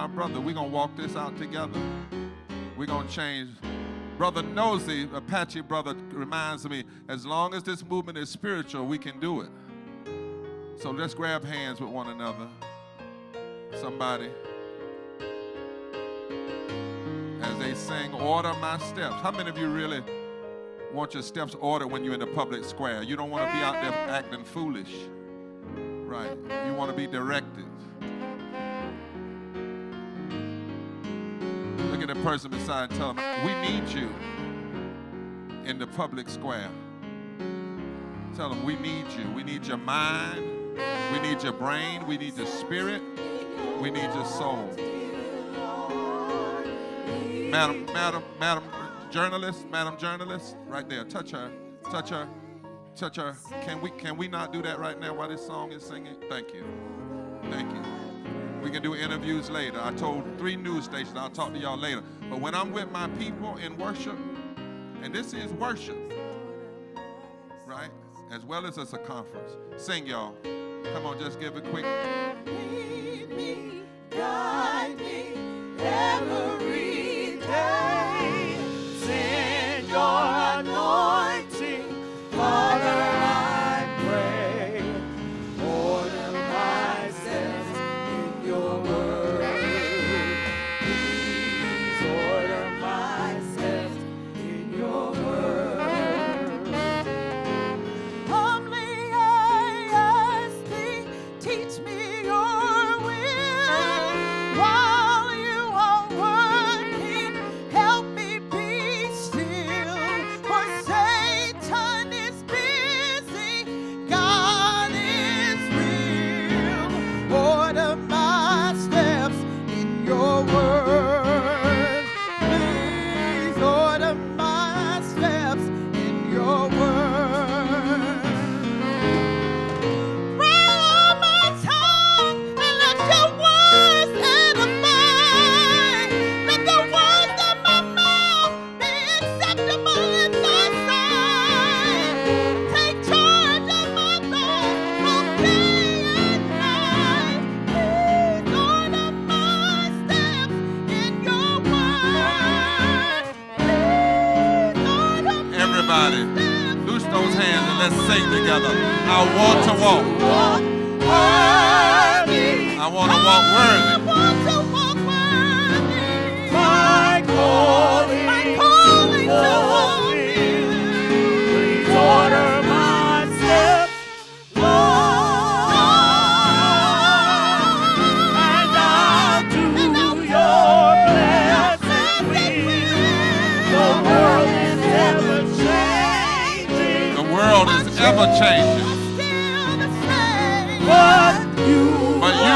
my brother. We're going to walk this out together. We're going to change. Brother Nosy, Apache brother, reminds me, as long as this movement is spiritual, we can do it. So let's grab hands with one another. Somebody. As they sing, order my steps. How many of you really want your steps ordered when you're in the public square? You don't want to be out there acting foolish. Right. You want to be directed. Look at the person beside and tell them, we need you in the public square. Tell them, we need you. We need your mind. We need your brain. We need your spirit. We need your soul. Madam journalist, right there. Touch her. Can we not do that right now while this song is singing? Thank you. We can do interviews later. I told 3 news stations, I'll talk to y'all later. But when I'm with my people in worship, and this is worship, right? As well as it's a conference. Sing, y'all. Come on, just give a quick. Lead me, guide me every day. Send your anointing, Father, I pray. Order my steps in your word. Please order my steps in your word. Humbly I ask thee, teach me your will. While you are working, help me be still. For Satan is busy, God is real. Order my steps in your word. Please order my steps in your word. Bring on my tongue and let your words edify. Let the words of my mouth be acceptable in thy sight. Take charge of my thoughts both day and night. Please order my steps in your word. Please order my Everybody, steps loose those hands and let's sing together. I want to walk. worthy. I want to walk worthy. I want to walk worthy. My calling to fulfill. Please order my steps, Lord, and I'll do your blessed will. The world is ever changing. The world is ever changing, But you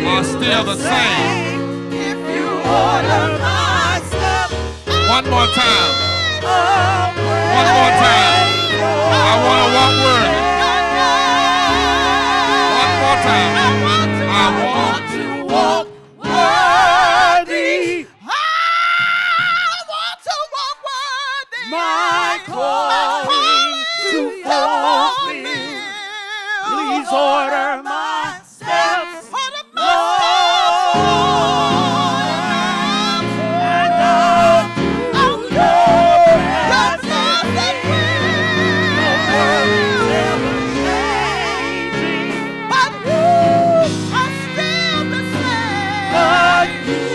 are still the same. If you order my steps, One more time. One more time. I want to walk worthy. One more time. I want to walk worthy. I want to walk worthy. My calling to fulfill. Please order my steps, Lord, and I'll do your blessed will. The world is ever changing, but you are still the same. But you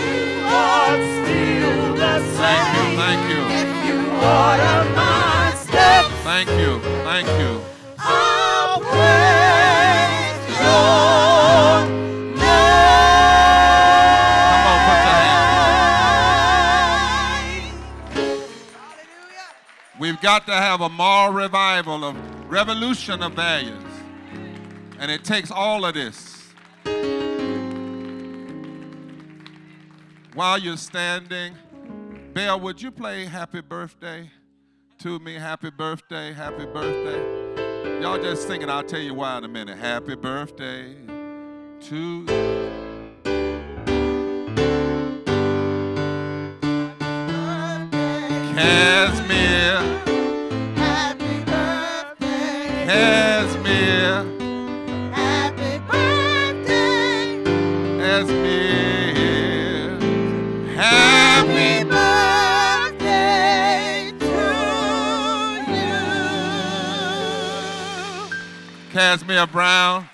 are still the same. Thank you. If you order my steps, Thank you. Thank you. I'll praise your name. Come on, put your hands. We've got to have a moral revival, of revolution of values. And it takes all of this. While you're standing, Belle, would you play Happy Birthday to me? Happy birthday, happy birthday. Y'all just sing it. I'll tell you why in a minute. Happy birthday to Kazimir. Happy birthday. Kazimir. Happy birthday. Kazimir. Happy birthday to you. Kazimir Brown.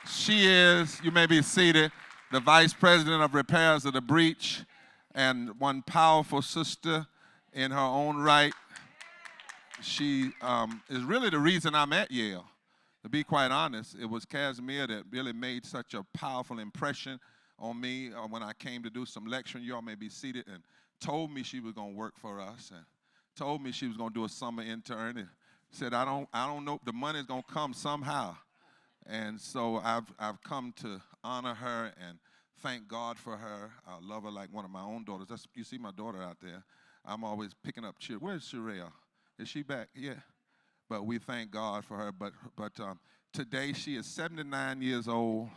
She is, you may be seated, the Vice President of Repairs of the Breach, and one powerful sister in her own right. She is really the reason I'm at Yale. To be quite honest, it was Kazimir that really made such a powerful impression on me when I came to do some lecturing. You all may be seated, and told me she was going to work for us, and told me she was going to do a summer intern, and said, I don't know, the money's going to come somehow. And so I've come to honor her and thank God for her. I love her like one of my own daughters. You see my daughter out there. I'm always picking up cheer. Where's Sherelle? Is she back? Yeah. But we thank God for her. But today she is 79 years old.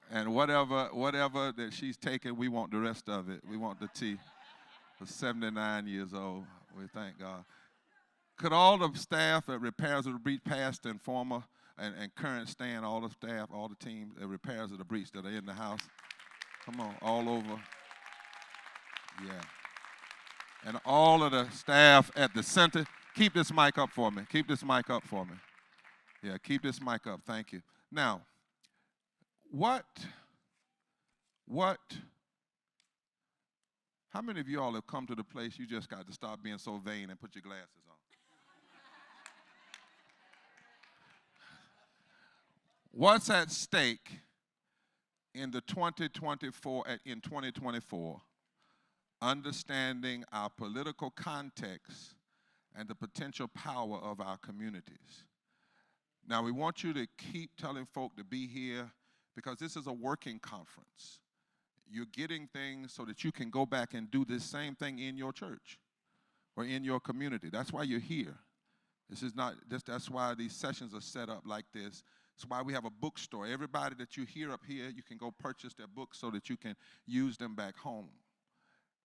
And whatever that she's taken, we want the rest of it. We want the tea. For 79 years old, we thank God. Could all the staff at Repairs of the Breach, past and former and current, stand, all the staff, all the teams at Repairs of the Breach that are in the house? Come on, all over. Yeah. And all of the staff at the center, keep this mic up for me. Keep this mic up for me. Yeah, keep this mic up. Thank you. Now, how many of you all have come to the place you just got to stop being so vain and put your glasses on? What's at stake in 2024, understanding our political context and the potential power of our communities? Now, we want you to keep telling folk to be here because this is a working conference. You're getting things so that you can go back and do this same thing in your church or in your community. That's why you're here. That's why these sessions are set up like this. That's why we have a bookstore. Everybody that you hear up here, you can go purchase their books so that you can use them back home.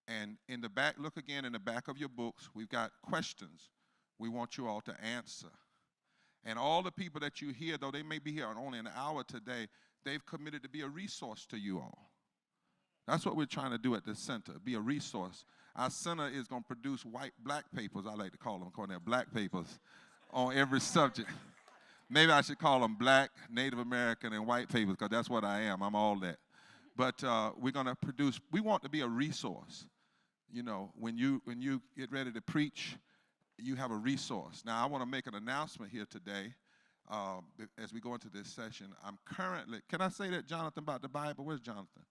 And in the back, look again in the back of your books, we've got questions we want you all to answer. And all the people that you hear, though they may be here only an hour today, they've committed to be a resource to you all. That's what we're trying to do at this center, be a resource. Our center is going to produce black papers, I like to call them, black papers, on every subject. Maybe I should call them black, Native American, and white papers, because that's what I am. I'm all that. But we're going to produce, we want to be a resource. You know, when you get ready to preach, you have a resource. Now, I want to make an announcement here today as we go into this session. I'm currently, can I say that, Jonathan, about the Bible? Where's Jonathan?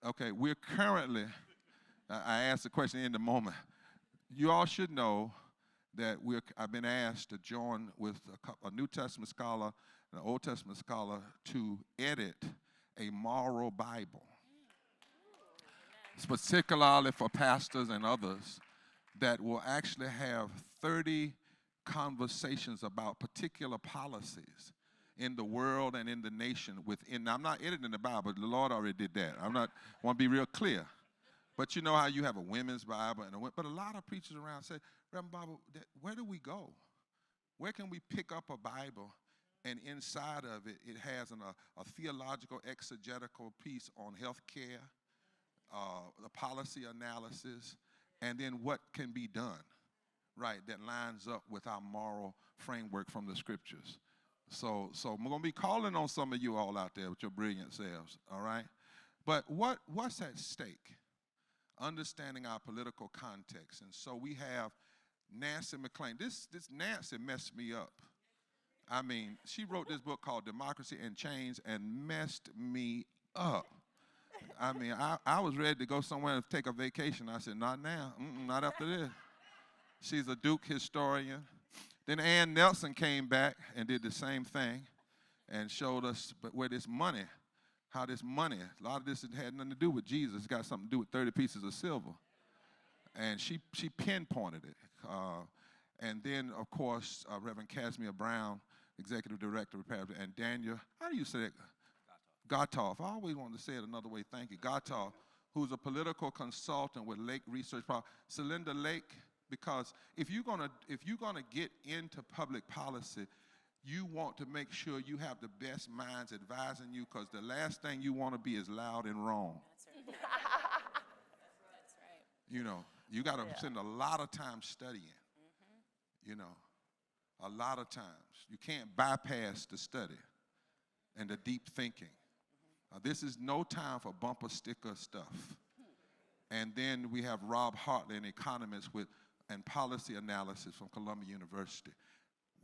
Okay, we're currently, I asked the question in the moment. You all should know that I've been asked to join with a New Testament scholar and an Old Testament scholar to edit a moral Bible, particularly for pastors and others, that will actually have 30 conversations about particular policies in the world and in the nation within. Now, I'm not editing the Bible. The Lord already did that. I want to be real clear. But you know how you have a women's Bible, but a lot of preachers around say, Reverend Barber, where do we go? Where can we pick up a Bible and inside of it, it has a theological exegetical piece on health care, the policy analysis, and then what can be done, right, that lines up with our moral framework from the scriptures. So I'm going to be calling on some of you all out there with your brilliant selves, all right? But what's at stake? Understanding our political context. And so we have Nancy MacLean. This Nancy messed me up. I mean, she wrote this book called Democracy in Chains and messed me up. I mean, I was ready to go somewhere and take a vacation. I said, not now. Not after this. She's a Duke historian. Then Ann Nelson came back and did the same thing and showed us where this money, how this money, a lot of this had nothing to do with Jesus. It's got something to do with 30 pieces of silver. And she pinpointed it. And then, of course, Reverend Kazimir Brown, Executive Director of Barber, and Daniel, how do you say it? Gotoff. I always wanted to say it another way. Thank you. Gotoff, who's a political consultant with Lake Research. Celinda Lake, because if you're gonna get into public policy, you want to make sure you have the best minds advising you, because the last thing you want to be is loud and wrong. That's right. You know, you got to spend a lot of time studying. You know, a lot of times. You can't bypass the study and the deep thinking. This is no time for bumper sticker stuff. And then we have Rob Hartley, an economist and policy analysis from Columbia University.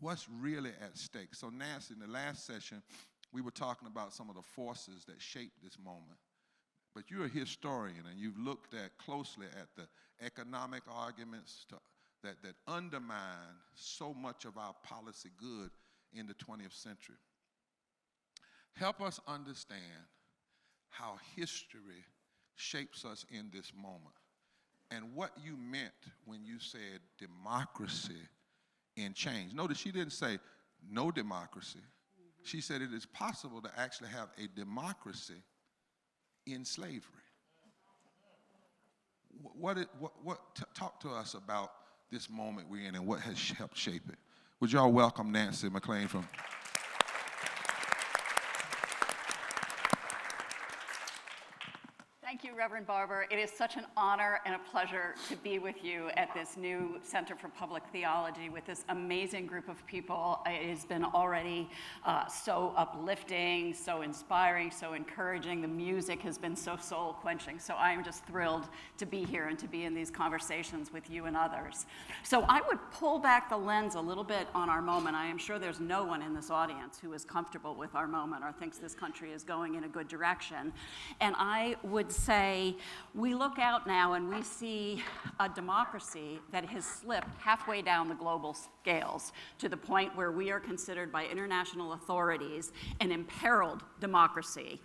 What's really at stake? So Nancy, in the last session, we were talking about some of the forces that shape this moment. But you're a historian, and you've looked closely at the economic arguments that undermine so much of our policy good in the 20th century. Help us understand how history shapes us in this moment, and what you meant when you said democracy in change. Notice she didn't say no democracy. She said it is possible to actually have a democracy in slavery. Talk to us about this moment we're in and what has helped shape it. Would y'all welcome Nancy MacLean from... Thank you, Reverend Barber. It is such an honor and a pleasure to be with you at this new Center for Public Theology with this amazing group of people. It has been already so uplifting, so inspiring, so encouraging. The music has been so soul-quenching. So I am just thrilled to be here and to be in these conversations with you and others. So I would pull back the lens a little bit on our moment. I am sure there's no one in this audience who is comfortable with our moment or thinks this country is going in a good direction. And I would say we look out now and we see a democracy that has slipped halfway down the global scales to the point where we are considered by international authorities an imperiled democracy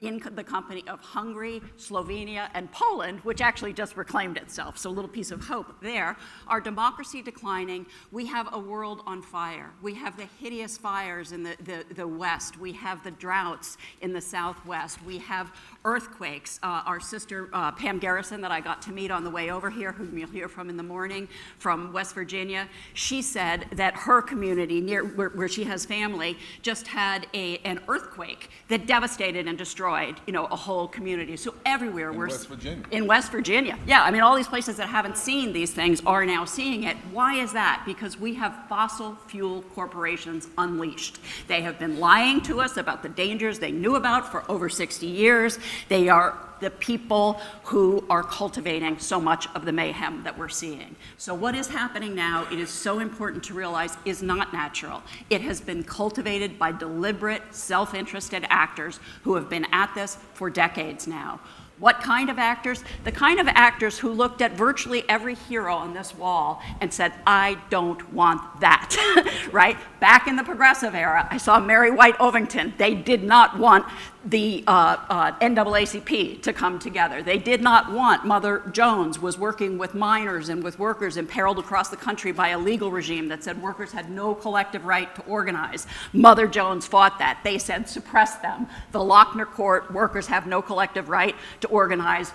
in the company of Hungary, Slovenia, and Poland, which actually just reclaimed itself. So a little piece of hope there. Our democracy declining. We have a world on fire. We have the hideous fires in the West. We have the droughts in the Southwest. We have earthquakes. Our sister Pam Garrison, that I got to meet on the way over here, whom you'll hear from in the morning, from West Virginia, she said that her community, near where she has family, just had an earthquake that devastated and destroyed, you know, a whole community. So everywhere we're West Virginia. In West Virginia, yeah. I mean, all these places that haven't seen these things are now seeing it. Why is that? Because we have fossil fuel corporations unleashed. They have been lying to us about the dangers they knew about for over 60 years. They are the people who are cultivating so much of the mayhem that we're seeing. So what is happening now, it is so important to realize, is not natural. It has been cultivated by deliberate, self-interested actors who have been at this for decades now. What kind of actors? The kind of actors who looked at virtually every hero on this wall and said, I don't want that, right? Back in the progressive era, I saw Mary White Ovington. They did not want the NAACP to come together. They did not want, Mother Jones was working with miners and with workers imperiled across the country by a legal regime that said workers had no collective right to organize. Mother Jones fought that. They said suppress them. The Lochner Court, workers have no collective right to organize.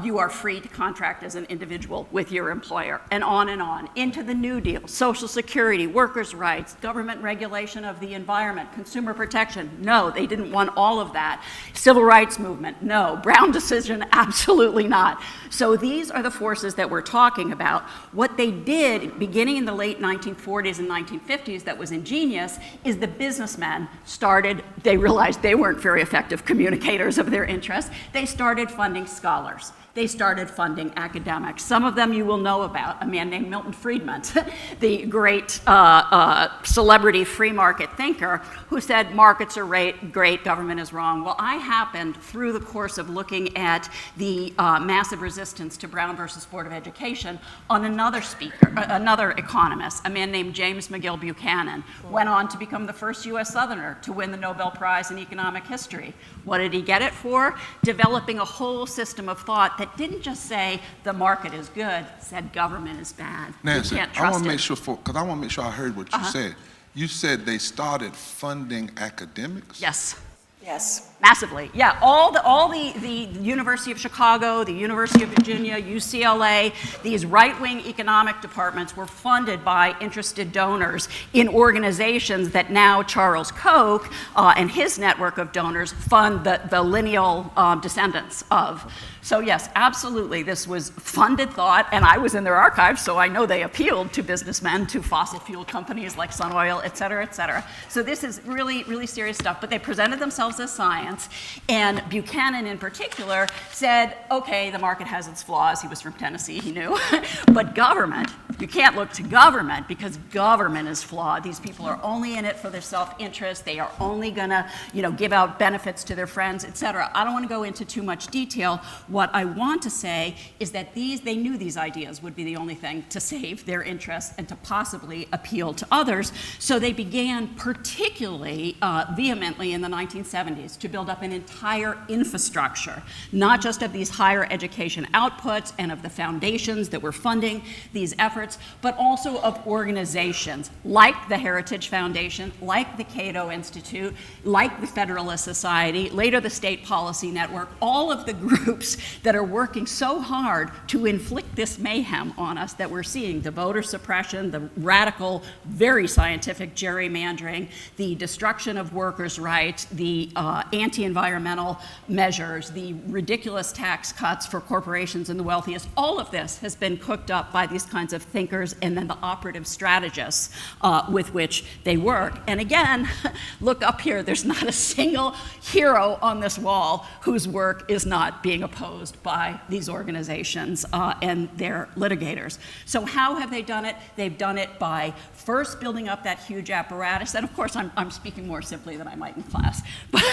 You are free to contract as an individual with your employer, and on and on. Into the New Deal, Social Security, workers' rights, government regulation of the environment, consumer protection. No, they didn't want all of that. Civil rights movement, no. Brown decision, absolutely not. So these are the forces that we're talking about. What they did, beginning in the late 1940s and 1950s, that was ingenious, is the businessmen they realized they weren't very effective communicators of their interests. They started funding scholars. They started funding academics. Some of them you will know about, a man named Milton Friedman, the great celebrity free market thinker, who said markets are great, government is wrong. Well, I happened, through the course of looking at the massive resistance to Brown versus Board of Education, on another economist, a man named James McGill Buchanan, went on to become the first U.S. Southerner to win the Nobel Prize in Economic History. What did he get it for? Developing a whole system of thought that didn't just say the market is good, said government is bad. Nancy, you can't trust I want to it. make sure, because I want to make sure I heard what you said. You said they started funding academics? Yes. Yes. Massively, yeah. All the University of Chicago, the University of Virginia, UCLA, these right-wing economic departments were funded by interested donors in organizations that now Charles Koch and his network of donors fund the lineal descendants of. So yes, absolutely, this was funded thought, and I was in their archives, so I know they appealed to businessmen, to fossil fuel companies like Sun Oil, et cetera, et cetera. So this is really, really serious stuff, but they presented themselves as science, and Buchanan in particular said, okay, the market has its flaws. He was from Tennessee, he knew, but government, you can't look to government because government is flawed. These people are only in it for their self-interest. They are only gonna, give out benefits to their friends, et cetera. I don't want to go into too much detail. What I want to say is that they knew these ideas would be the only thing to save their interests and to possibly appeal to others. So they began particularly vehemently in the 1970s to build up an entire infrastructure, not just of these higher education outputs and of the foundations that were funding these efforts, but also of organizations like the Heritage Foundation, like the Cato Institute, like the Federalist Society, later the State Policy Network, all of the groups that are working so hard to inflict this mayhem on us that we're seeing, the voter suppression, the radical, very scientific gerrymandering, the destruction of workers' rights, the anti-environmental measures, the ridiculous tax cuts for corporations and the wealthiest. All of this has been cooked up by these kinds of thinkers and then the operative strategists with which they work. And again, look up here, there's not a single hero on this wall whose work is not being opposed by these organizations and their litigators. So how have they done it? They've done it by first building up that huge apparatus, and of course I'm speaking more simply than I might in class, but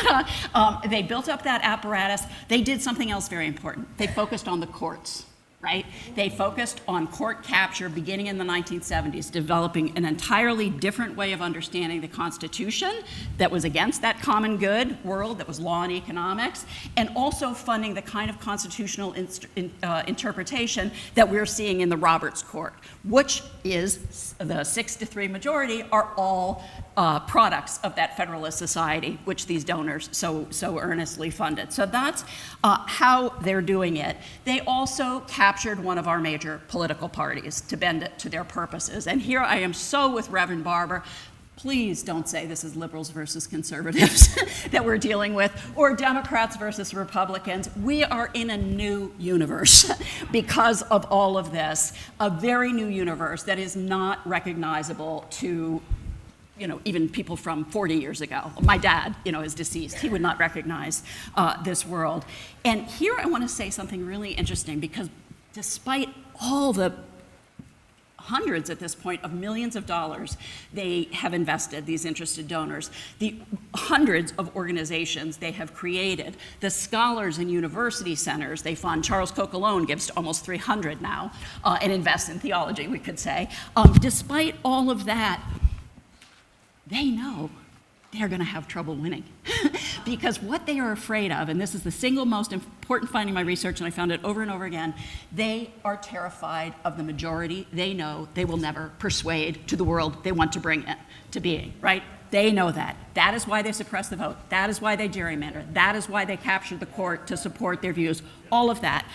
they built up that apparatus. They did something else very important. They focused on the courts. Right? They focused on court capture beginning in the 1970s, developing an entirely different way of understanding the Constitution that was against that common good world that was law and economics, and also funding the kind of constitutional interpretation that we're seeing in the Roberts Court, which is the 6-3 majority are all products of that Federalist Society, which these donors so earnestly funded. So that's how they're doing it. They also captured one of our major political parties to bend it to their purposes. And here I am so with Reverend Barber. Please don't say this is liberals versus conservatives that we're dealing with, or Democrats versus Republicans. We are in a new universe because of all of this, a very new universe that is not recognizable to even people from 40 years ago. My dad, is deceased. He would not recognize this world. And here I want to say something really interesting, because despite all the hundreds at this point of millions of dollars they have invested, these interested donors, the hundreds of organizations they have created, the scholars and university centers they fund. Charles Koch alone gives almost 300 now and invests in theology, we could say. Despite all of that, they know they're going to have trouble winning. Because what they are afraid of, and this is the single most important finding in my research, and I found it over and over again, they are terrified of the majority. They know they will never persuade to the world they want to bring it to being, right? They know that. That is why they suppress the vote. That is why they gerrymander. That is why they capture the court to support their views. All of that.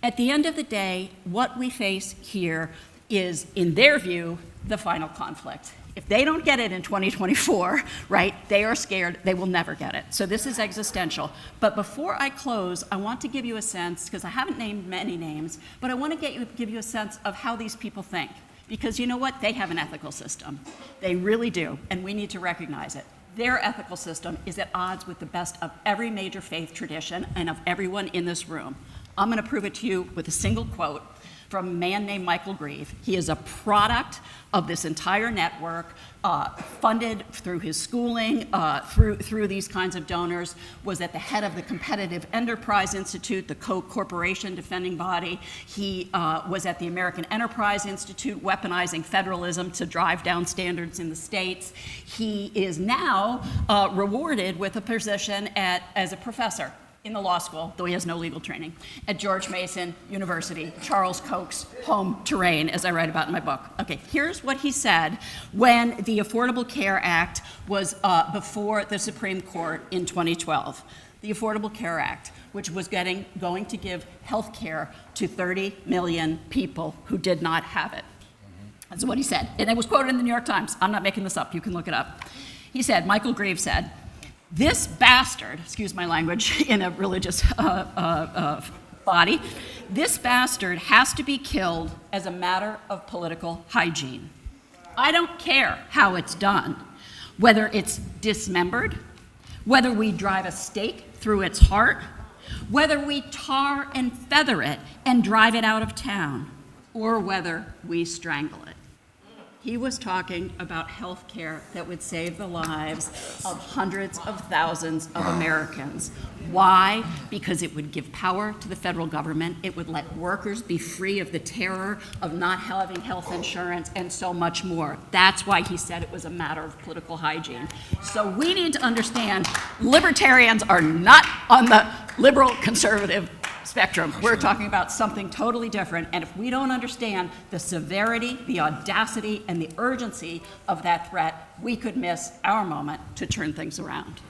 At the end of the day, what we face here is, in their view, the final conflict. If they don't get it in 2024, right, they are scared they will never get it. So this is existential. But before I close, I want to give you a sense, because I haven't named many names, but I want to give you a sense of how these people think. Because you know what? They have an ethical system. They really do, and we need to recognize it. Their ethical system is at odds with the best of every major faith tradition and of everyone in this room. I'm going to prove it to you with a single quote from a man named Michael Grieve. He is a product of this entire network, funded through his schooling, through these kinds of donors, was at the head of the Competitive Enterprise Institute, the Koch corporation defending body. He was at the American Enterprise Institute, weaponizing federalism to drive down standards in the states. He is now rewarded with a position as a professor in the law school, though he has no legal training, at George Mason University, Charles Koch's home terrain, as I write about in my book. Okay, here's what he said when the Affordable Care Act was before the Supreme Court in 2012. The Affordable Care Act, which was going to give health care to 30 million people who did not have it. That's what he said. And it was quoted in the New York Times. I'm not making this up. You can look it up. He said, Michael Greaves said, "This bastard," excuse my language in a religious body, "this bastard has to be killed as a matter of political hygiene. I don't care how it's done, whether it's dismembered, whether we drive a stake through its heart, whether we tar and feather it and drive it out of town, or whether we strangle it." He was talking about health care that would save the lives of hundreds of thousands of Americans. Why? Because it would give power to the federal government. It would let workers be free of the terror of not having health insurance and so much more. That's why he said it was a matter of political hygiene. So we need to understand libertarians are not on the liberal conservative spectrum. We're talking about something totally different, and if we don't understand the severity, the audacity, and the urgency of that threat, we could miss our moment to turn things around.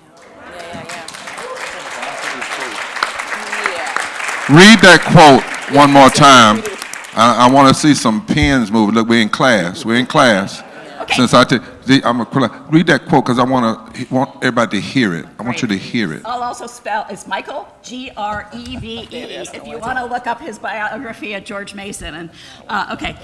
Read that quote one more time. I want to see some pens move. Look, we're in class. We're in class. Okay. Since I'm a read that quote because I want everybody to hear it. I want you to hear it. I'll also spell, it's Michael, Greve, if you want to look up his biography at George Mason. And okay,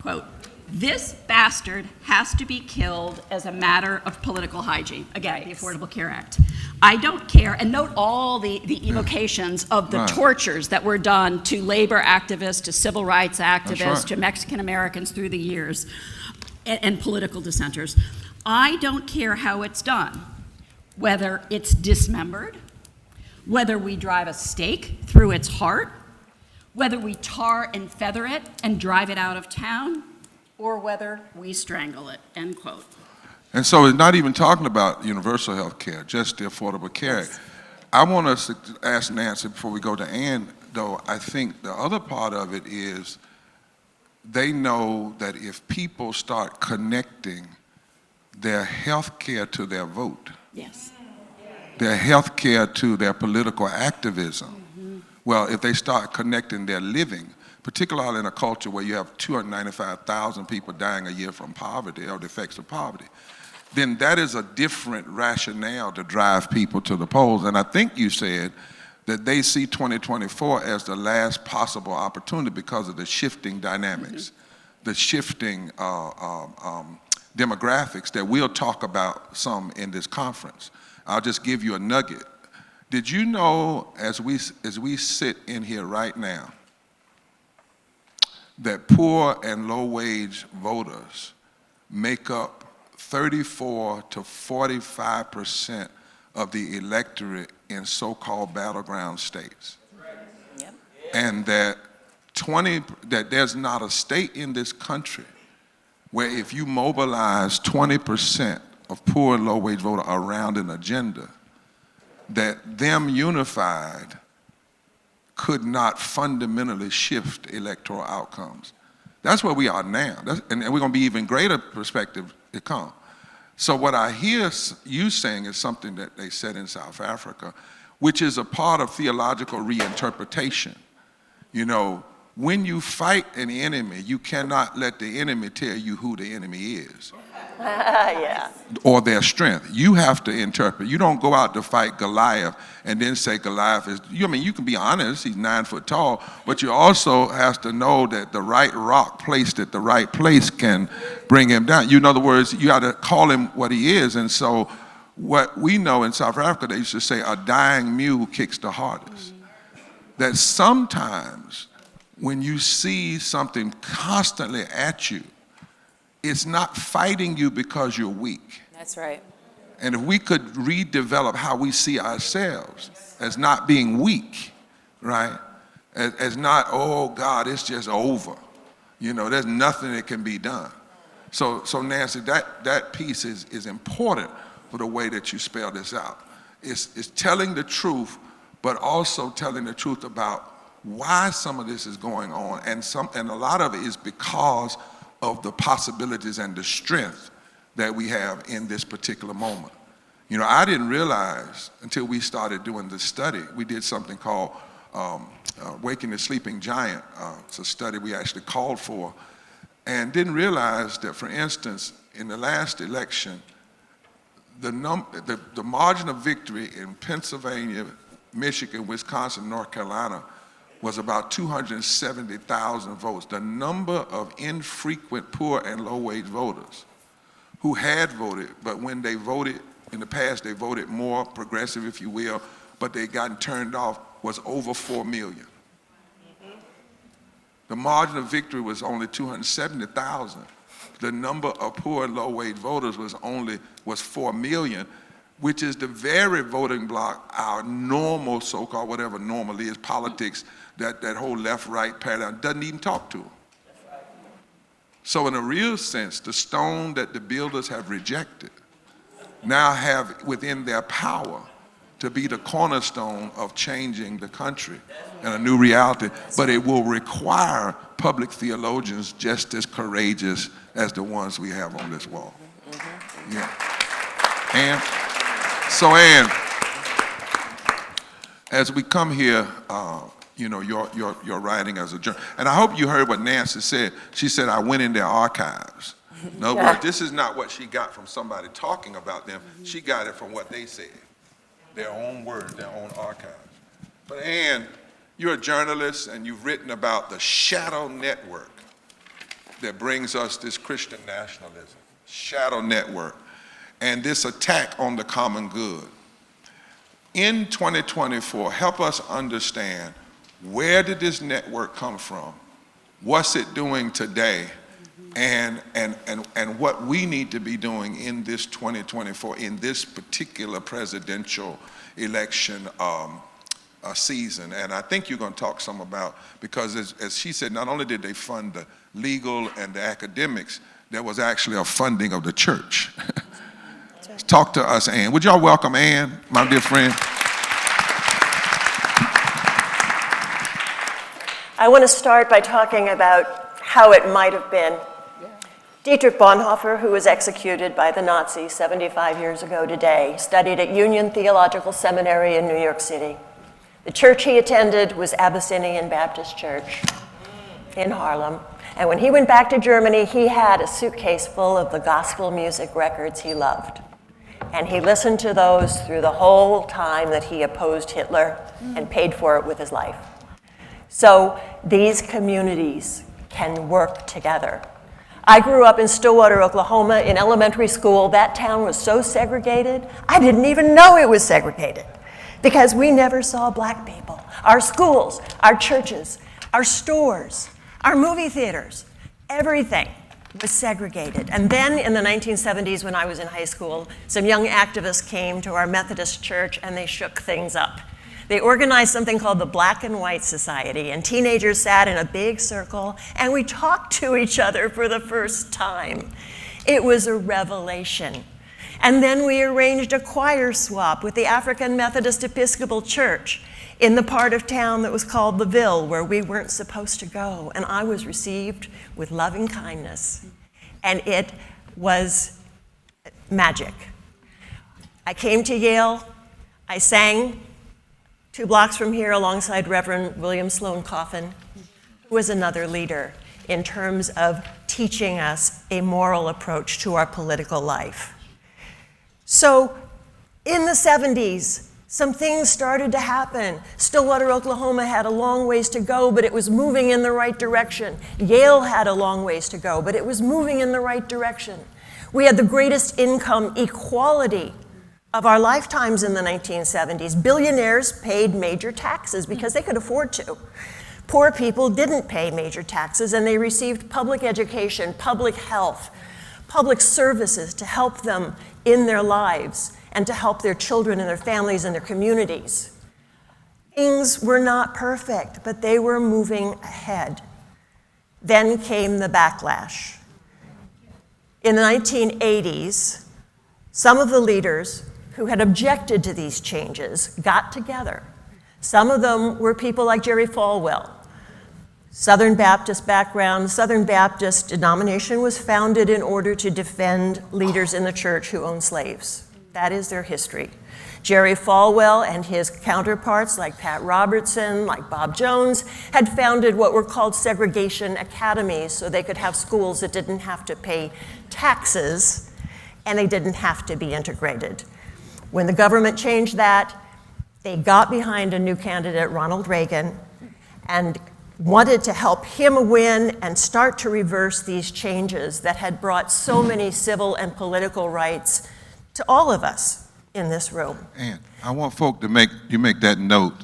quote, "This bastard has to be killed as a matter of political hygiene." Again, the Affordable Care Act. "I don't care," and note all the evocations of the tortures that were done to labor activists, to civil rights activists, to Mexican Americans through the years, and political dissenters. "I don't care how it's done, whether it's dismembered, whether we drive a stake through its heart, whether we tar and feather it and drive it out of town, or whether we strangle it," end quote. And so it's not even talking about universal health care, just the Affordable Care Act. I want us to ask Nancy before we go to Ann, though. I think the other part of it is they know that if people start connecting their health care to their vote, Yes. their health care to their political activism, well, if they start connecting their living, particularly in a culture where you have 295,000 people dying a year from poverty or the effects of poverty, then that is a different rationale to drive people to the polls. And I think you said that they see 2024 as the last possible opportunity because of the shifting dynamics, the shifting demographics that we'll talk about some in this conference. I'll just give you a nugget. Did you know, as we sit in here right now, that poor and low-wage voters make up 34 to 45% of the electorate in so-called battleground states? Yep. And that there's not a state in this country where if you mobilize 20% of poor and low-wage voters around an agenda, that them unified could not fundamentally shift electoral outcomes. That's where we are now. And we're going to be even greater perspective to come. So what I hear you saying is something that they said in South Africa, which is a part of theological reinterpretation. You know, when you fight an enemy, you cannot let the enemy tell you who the enemy is. Yeah. Or their strength. You have to interpret. You don't go out to fight Goliath and then say Goliath is, I mean, you can be honest, he's 9 foot tall, but you also have to know that the right rock placed at the right place can bring him down. You, in other words, you got to call him what he is. And so what we know in South Africa, they used to say a dying mule kicks the hardest. That sometimes when you see something constantly at you, it's not fighting you because you're weak. That's right. And if we could redevelop how we see ourselves as not being weak, right? As not, oh God, it's just over. You know, there's nothing that can be done. So Nancy, that piece is important for the way that you spell this out. It's telling the truth but also telling the truth about why some of this is going on, and a lot of it is because of the possibilities and the strength that we have in this particular moment. You know, I didn't realize until we started doing this study. We did something called Waking the Sleeping Giant. It's a study we actually called for, and didn't realize that, for instance, in the last election, the margin of victory in Pennsylvania, Michigan, Wisconsin, North Carolina was about 270,000 votes. The number of infrequent poor and low-wage voters who had voted, but when they voted in the past, they voted more progressive, if you will, but they gotten turned off, was over 4 million. The margin of victory was only 270,000. The number of poor and low-wage voters was 4 million, which is the very voting bloc our normal, so-called whatever normal is, politics, that whole left-right paradigm doesn't even talk to them. So in a real sense, the stone that the builders have rejected now have within their power to be the cornerstone of changing the country and a new reality, but it will require public theologians just as courageous as the ones we have on this wall. Yeah. And so, Ann, as we come here, you know, your writing as a journalist, and I hope you heard what Nancy said. She said, I went in their archives. In other words, this is not what she got from somebody talking about them. She got it from what they said, their own words, their own archives. But Ann, you're a journalist, and you've written about the shadow network that brings us this Christian nationalism, shadow network, and this attack on the common good. In 2024, help us understand, where did this network come from? What's it doing today? And what we need to be doing in this 2024, in this particular presidential election season. And I think you're going to talk some about, because as she said, not only did they fund the legal and the academics, there was actually a funding of the church. Talk to us, Ann. Would y'all welcome Ann, my dear friend? I want to start by talking about how it might have been. Dietrich Bonhoeffer, who was executed by the Nazis 75 years ago today, studied at Union Theological Seminary in New York City. The church he attended was Abyssinian Baptist Church in Harlem. And when he went back to Germany, he had a suitcase full of the gospel music records he loved. And he listened to those through the whole time that he opposed Hitler and paid for it with his life. So these communities can work together. I grew up in Stillwater, Oklahoma. In elementary school, that town was so segregated, I didn't even know it was segregated because we never saw black people. Our schools, our churches, our stores, our movie theaters, everything was segregated. And then in the 1970s, when I was in high school, some young activists came to our Methodist church and they shook things up. They organized something called the Black and White Society, and teenagers sat in a big circle and we talked to each other for the first time. It was a revelation. And then we arranged a choir swap with the African Methodist Episcopal Church in the part of town that was called the Ville, where we weren't supposed to go. And I was received with loving kindness. And it was magic. I came to Yale. I sang 2 blocks from here alongside Reverend William Sloane Coffin, who was another leader in terms of teaching us a moral approach to our political life. So in the 70s, some things started to happen. Stillwater, Oklahoma had a long ways to go, but it was moving in the right direction. Yale had a long ways to go, but it was moving in the right direction. We had the greatest income equality of our lifetimes in the 1970s. Billionaires paid major taxes because they could afford to. Poor people didn't pay major taxes, and they received public education, public health, public services to help them in their lives and to help their children and their families and their communities. Things were not perfect, but they were moving ahead. Then came the backlash. In the 1980s, some of the leaders who had objected to these changes got together. Some of them were people like Jerry Falwell, Southern Baptist background. Southern Baptist denomination was founded in order to defend leaders in the church who owned slaves. That is their history. Jerry Falwell and his counterparts like Pat Robertson, like Bob Jones, had founded what were called segregation academies so they could have schools that didn't have to pay taxes and they didn't have to be integrated. When the government changed that, they got behind a new candidate, Ronald Reagan, and wanted to help him win and start to reverse these changes that had brought so many civil and political rights to all of us in this room. And I want folk to make that note,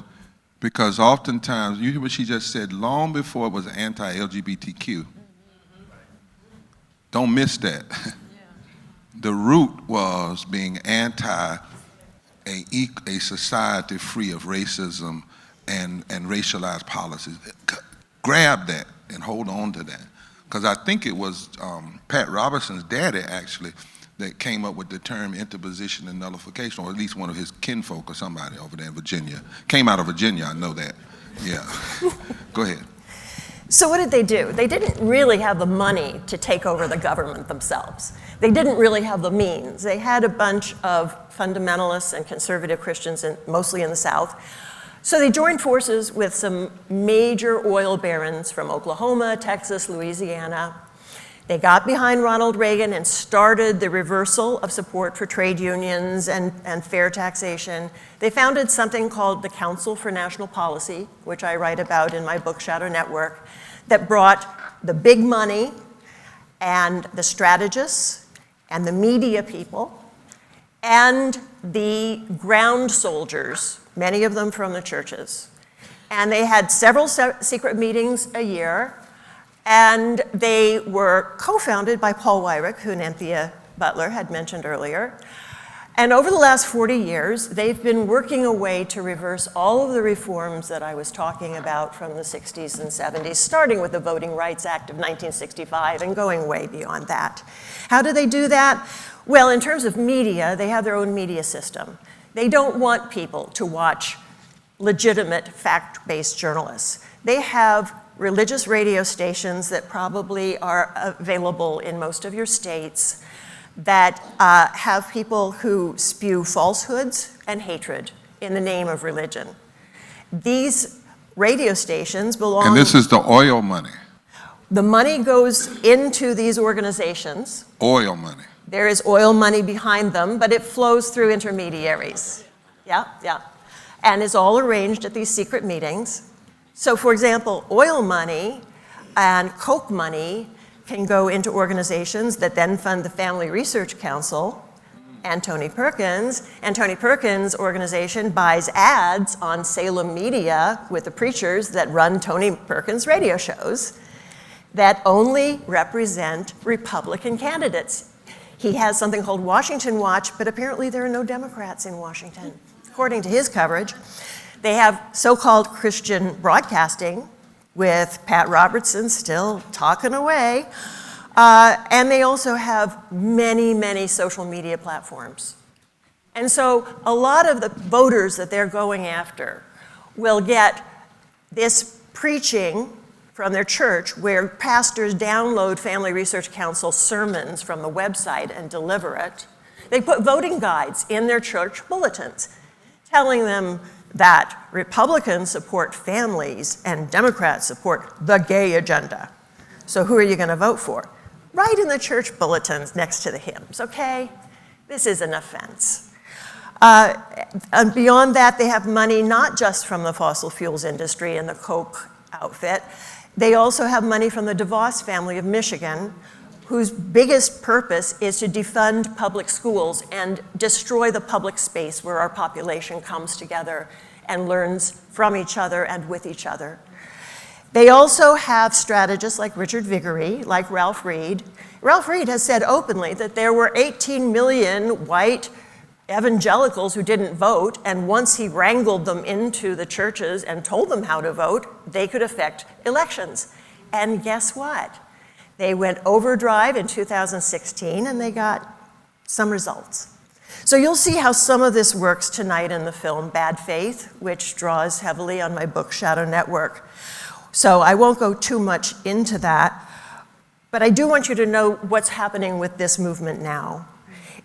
because oftentimes, you hear what she just said, long before it was anti-LGBTQ. Don't miss that. The root was being anti a society free of racism and racialized policies. Grab that and hold on to that. Because I think it was Pat Robertson's daddy, actually, that came up with the term interposition and nullification, or at least one of his kinfolk or somebody over there in Virginia. Came out of Virginia, I know that. Yeah. Go ahead. So what did they do? They didn't really have the money to take over the government themselves. They didn't really have the means. They had a bunch of fundamentalists and conservative Christians, mostly in the South. So they joined forces with some major oil barons from Oklahoma, Texas, Louisiana. They got behind Ronald Reagan and started the reversal of support for trade unions and fair taxation. They founded something called the Council for National Policy, which I write about in my book, Shadow Network, that brought the big money and the strategists and the media people and the ground soldiers, many of them from the churches. And they had several secret meetings a year, and they were co-founded by Paul Weyrich, who Nymphia Butler had mentioned earlier. And over the last 40 years, they've been working a way to reverse all of the reforms that I was talking about from the 60s and 70s, starting with the Voting Rights Act of 1965 and going way beyond that. How do they do that? Well, in terms of media, they have their own media system. They don't want people to watch legitimate, fact-based journalists. They have religious radio stations that probably are available in most of your states that have people who spew falsehoods and hatred in the name of religion. These radio stations belong... And this is the oil money. The money goes into these organizations. Oil money. There is oil money behind them, but it flows through intermediaries. Yeah. And is all arranged at these secret meetings. So, for example, oil money and Coke money can go into organizations that then fund the Family Research Council and Tony Perkins. And Tony Perkins' organization buys ads on Salem Media with the preachers that run Tony Perkins radio shows that only represent Republican candidates. He has something called Washington Watch, but apparently there are no Democrats in Washington, according to his coverage. They have so-called Christian broadcasting, with Pat Robertson still talking away. And they also have many, many social media platforms. And so a lot of the voters that they're going after will get this preaching from their church where pastors download Family Research Council sermons from the website and deliver it. They put voting guides in their church bulletins telling them that Republicans support families and Democrats support the gay agenda. So who are you going to vote for? Right in the church bulletins next to the hymns, okay? This is an offense. And beyond that, they have money not just from the fossil fuels industry and the Koch outfit. They also have money from the DeVos family of Michigan, whose biggest purpose is to defund public schools and destroy the public space where our population comes together and learns from each other and with each other. They also have strategists like Richard Viguerie, like Ralph Reed. Ralph Reed has said openly that there were 18 million white evangelicals who didn't vote, and once he wrangled them into the churches and told them how to vote, they could affect elections. And guess what? They went overdrive in 2016 and they got some results. So you'll see how some of this works tonight in the film Bad Faith, which draws heavily on my book Shadow Network. So I won't go too much into that, but I do want you to know what's happening with this movement now.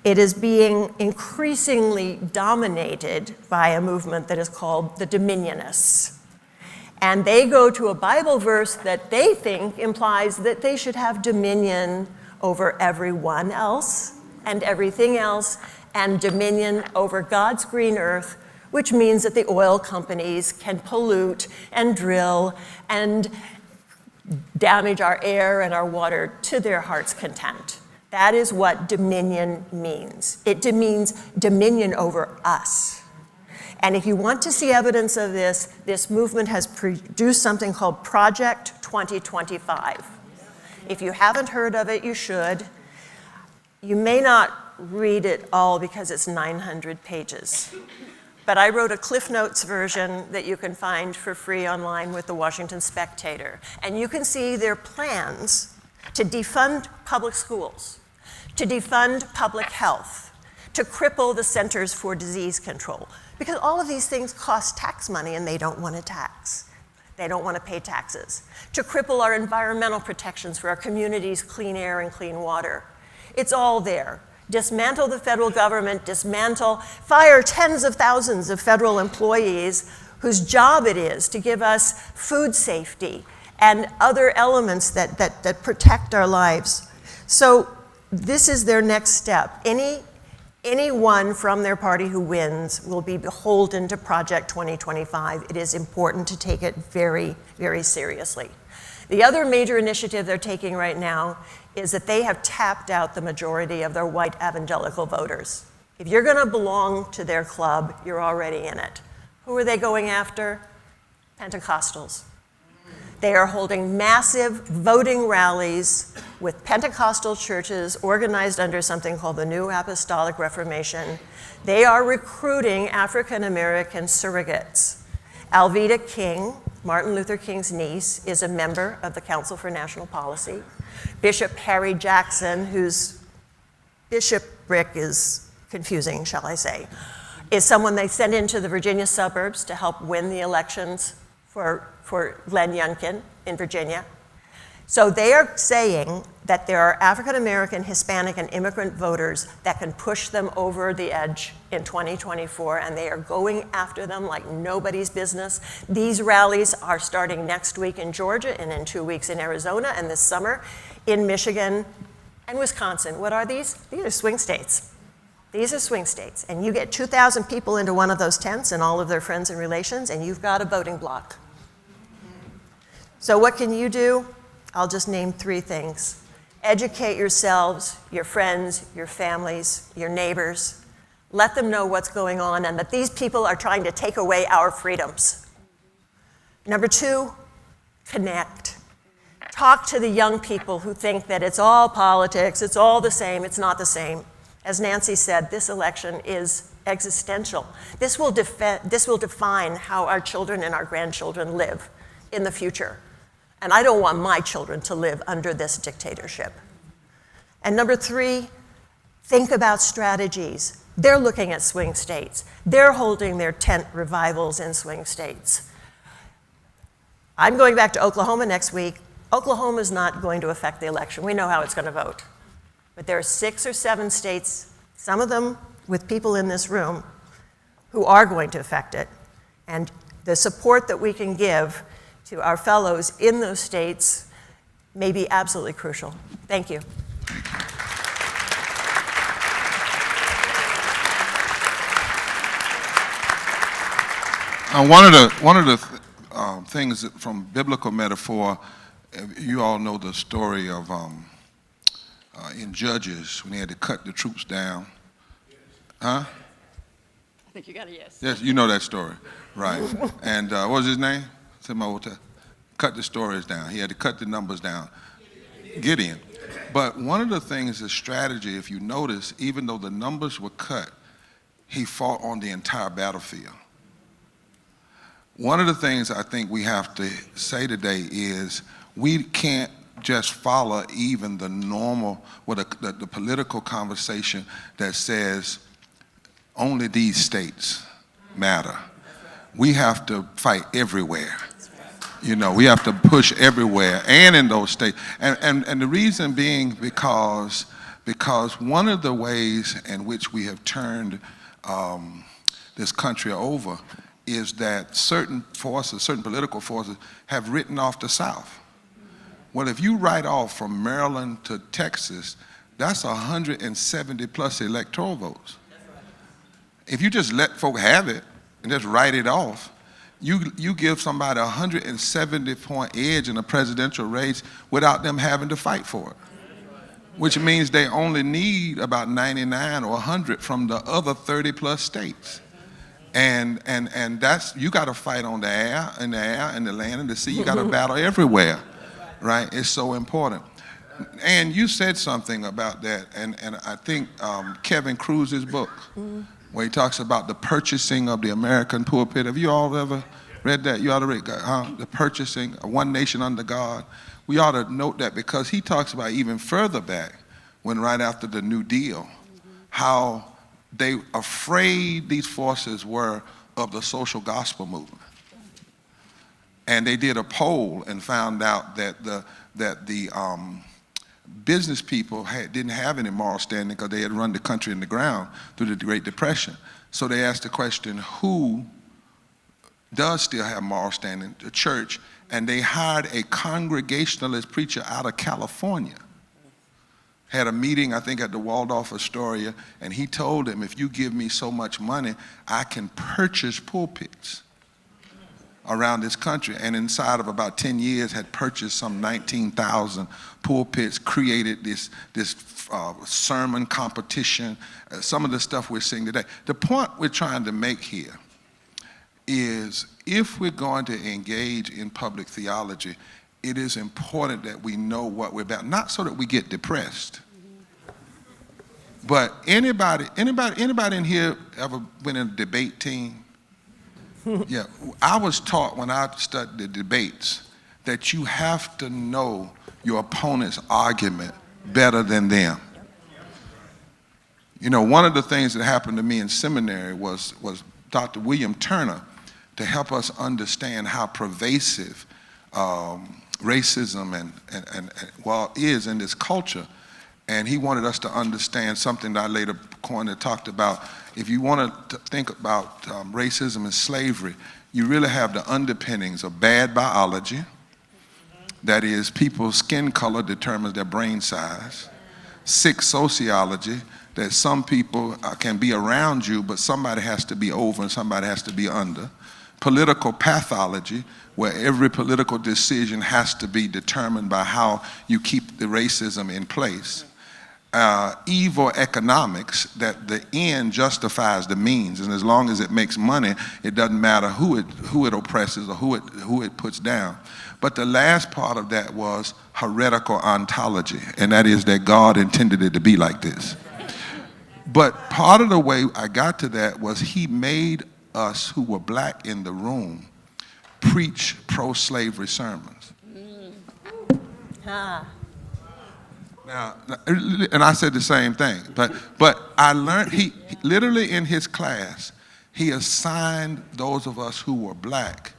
It is being increasingly dominated by a movement that is called the Dominionists. And they go to a Bible verse that they think implies that they should have dominion over everyone else and everything else, and dominion over God's green earth, which means that the oil companies can pollute and drill and damage our air and our water to their heart's content. That is what dominion means. It means dominion over us. And if you want to see evidence of this, this movement has produced something called Project 2025. If you haven't heard of it, you should. You may not read it all because it's 900 pages. But I wrote a Cliff Notes version that you can find for free online with the Washington Spectator. And you can see their plans to defund public schools, to defund public health, to cripple the Centers for Disease Control. Because all of these things cost tax money and they don't want to tax. They don't want to pay taxes. To cripple our environmental protections for our communities' clean air and clean water. It's all there. Dismantle the federal government, fire tens of thousands of federal employees whose job it is to give us food safety and other elements that protect our lives. So this is their next step. Anyone from their party who wins will be beholden to Project 2025. It is important to take it very, very seriously. The other major initiative they're taking right now is that they have tapped out the majority of their white evangelical voters. If you're going to belong to their club, you're already in it. Who are they going after? Pentecostals. They are holding massive voting rallies with Pentecostal churches organized under something called the New Apostolic Reformation. They are recruiting African American surrogates. Alveda King, Martin Luther King's niece, is a member of the Council for National Policy. Bishop Harry Jackson, whose bishopric is confusing, shall I say, is someone they sent into the Virginia suburbs to help win the elections for Glenn Youngkin in Virginia. So they are saying that there are African American, Hispanic, and immigrant voters that can push them over the edge in 2024, and they are going after them like nobody's business. These rallies are starting next week in Georgia, and in 2 weeks in Arizona, and this summer in Michigan and Wisconsin. What are these? These are swing states. These are swing states, and you get 2,000 people into one of those tents and all of their friends and relations, and you've got a voting block. So what can you do? I'll just name 3 things. Educate yourselves, your friends, your families, your neighbors. Let them know what's going on and that these people are trying to take away our freedoms. Number 2, connect. Talk to the young people who think that it's all politics, it's all the same, it's not the same. As Nancy said, this election is existential. This will define how our children and our grandchildren live in the future. And I don't want my children to live under this dictatorship. And number 3, think about strategies. They're looking at swing states. They're holding their tent revivals in swing states. I'm going back to Oklahoma next week. Oklahoma is not going to affect the election. We know how it's going to vote. But there are 6 or 7 states, some of them with people in this room, who are going to affect it. And the support that we can give to our fellows in those states may be absolutely crucial. Thank you. One of the things from biblical metaphor, you all know the story of in Judges when they had to cut the troops down. Huh? I think you got a yes. Yes, you know that story, right? And what was his name? Cut the stories down. He had to cut the numbers down. Gideon. But one of the things, the strategy, if you notice, even though the numbers were cut, he fought on the entire battlefield. One of the things I think we have to say today is we can't just follow even the normal, the political conversation that says only these states matter. We have to fight everywhere. You know, we have to push everywhere and in those states. And the reason being because one of the ways in which we have turned this country over is that certain forces, certain political forces, have written off the South. Well, if you write off from Maryland to Texas, that's 170 plus electoral votes. If you just let folk have it and just write it off, you give somebody a 170-point edge in a presidential race without them having to fight for it, which means they only need about 99 or 100 from the other 30 plus states. And that's, you got to fight on the air, in the air, in the land, and the sea. You got to battle everywhere, right? It's so important. And you said something about that, and I think Kevin Cruz's book, where he talks about the purchasing of the American pulpit. Have you all ever read that? You ought to read the purchasing, One Nation Under God. We ought to note that because he talks about even further back, when right after the New Deal, how they afraid these forces were of the social gospel movement. And they did a poll and found out that the business people didn't have any moral standing because they had run the country in the ground through the Great Depression. So they asked the question, who does still have moral standing? The church. And they hired a Congregationalist preacher out of California. Had a meeting, I think, at the Waldorf Astoria, and he told them, if you give me so much money, I can purchase pulpits around this country. And inside of about 10 years had purchased some 19,000 pulpits, created this sermon competition, some of the stuff we're seeing today. The point we're trying to make here is if we're going to engage in public theology, it is important that we know what we're about, not so that we get depressed. But anybody in here ever been in a debate team? Yeah, I was taught when I studied the debates that you have to know your opponent's argument better than them. You know, one of the things that happened to me in seminary was Dr. William Turner, to help us understand how pervasive racism is in this culture. And he wanted us to understand something that I later coined and talked about. If you want to think about racism and slavery, you really have the underpinnings of bad biology. That is, people's skin color determines their brain size. Sick sociology, that some people can be around you, but somebody has to be over and somebody has to be under. Political pathology, where every political decision has to be determined by how you keep the racism in place. Evil economics, that the end justifies the means, and as long as it makes money, it doesn't matter who it oppresses or who it puts down. But the last part of that was heretical ontology, and that is that God intended it to be like this. But part of the way I got to that was he made us who were black in the room preach pro-slavery sermons. Now, and I said the same thing, but I learned, he literally in his class, he assigned those of us who were black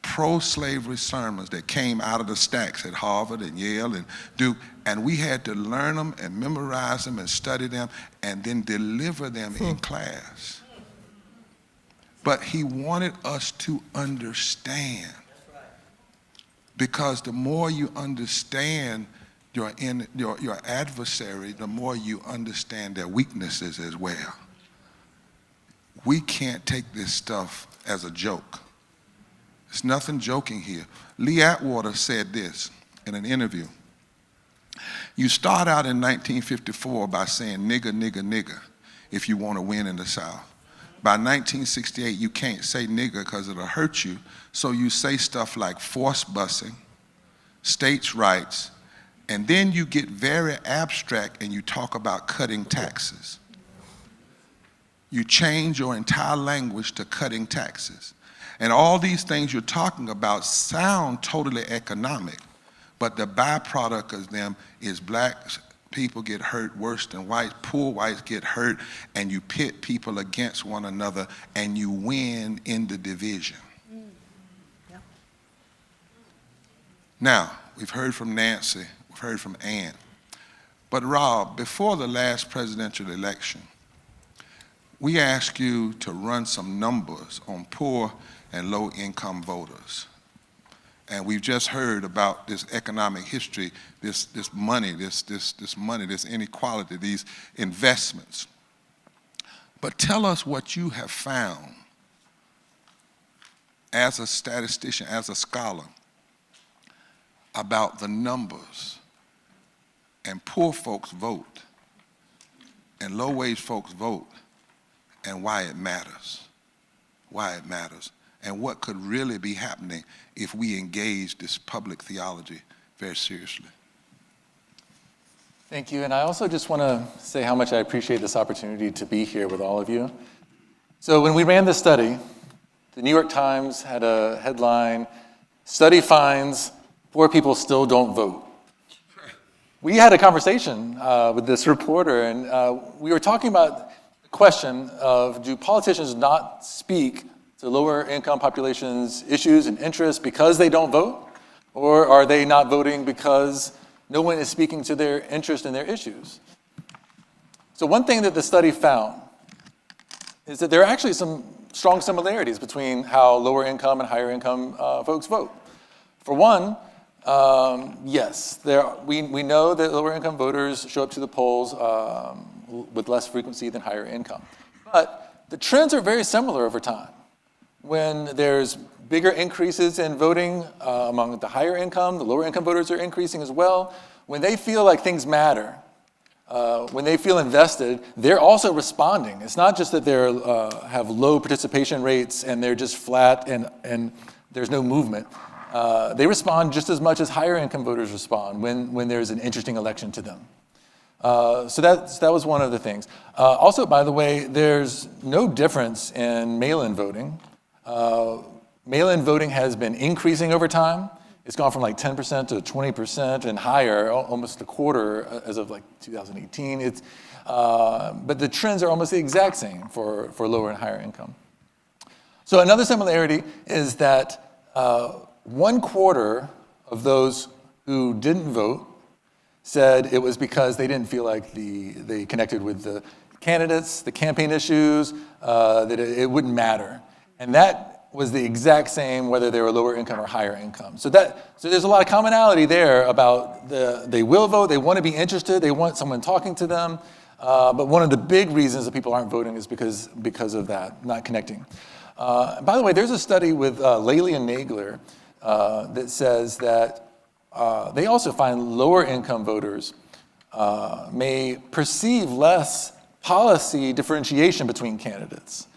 pro-slavery sermons that came out of the stacks at Harvard and Yale and Duke, and we had to learn them and memorize them and study them and then deliver them in class. But he wanted us to understand, because the more you understand your adversary, the more you understand their weaknesses as well. We can't take this stuff as a joke. There's nothing joking here. Lee Atwater said this in an interview. You start out in 1954 by saying nigger, nigger, nigger if you want to win in the South. By 1968, you can't say nigger because it'll hurt you, so you say stuff like force busing, states' rights, and then you get very abstract and you talk about cutting taxes. You change your entire language to cutting taxes. And all these things you're talking about sound totally economic, but the byproduct of them is black people get hurt worse than whites. Poor whites get hurt, and you pit people against one another, and you win in the division. Yeah. Now, we've heard from Nancy, we've heard from Ann. But Rob, before the last presidential election, we asked you to run some numbers on poor and low-income voters. And we've just heard about this economic history, this money, this inequality, these investments. But tell us what you have found as a statistician, as a scholar, about the numbers. And poor folks vote, and low-wage folks vote, and why it matters, and what could really be happening if we engage this public theology very seriously. Thank you, and I also just want to say how much I appreciate this opportunity to be here with all of you. So when we ran this study, the New York Times had a headline, "Study finds poor people still don't vote." We had a conversation with this reporter, and we were talking about the question of, do politicians not speak to lower income populations' issues and interests because they don't vote? Or are they not voting because no one is speaking to their interest and their issues? So one thing that the study found is that there are actually some strong similarities between how lower income and higher income folks vote. For one, yes, we know that lower income voters show up to the polls with less frequency than higher income. But the trends are very similar over time. When there's bigger increases in voting among the higher income, the lower income voters are increasing as well. When they feel like things matter, when they feel invested, they're also responding. It's not just that they have low participation rates and they're just flat and there's no movement. They respond just as much as higher income voters respond when there's an interesting election to them. So that was one of the things. Also, by the way, there's no difference in mail-in voting. Mail-in voting has been increasing over time. It's gone from like 10% to 20% and higher, almost a quarter as of like 2018. But the trends are almost the exact same for lower and higher income. So another similarity is that 1/4 of those who didn't vote said it was because they didn't feel like they connected with the candidates, the campaign issues, that it wouldn't matter. And that was the exact same whether they were lower income or higher income. So there's a lot of commonality there about they will vote, they want to be interested, they want someone talking to them. But one of the big reasons that people aren't voting is because of that, not connecting. By the way, there's a study with Laley and Nagler that says that they also find lower income voters may perceive less policy differentiation between candidates.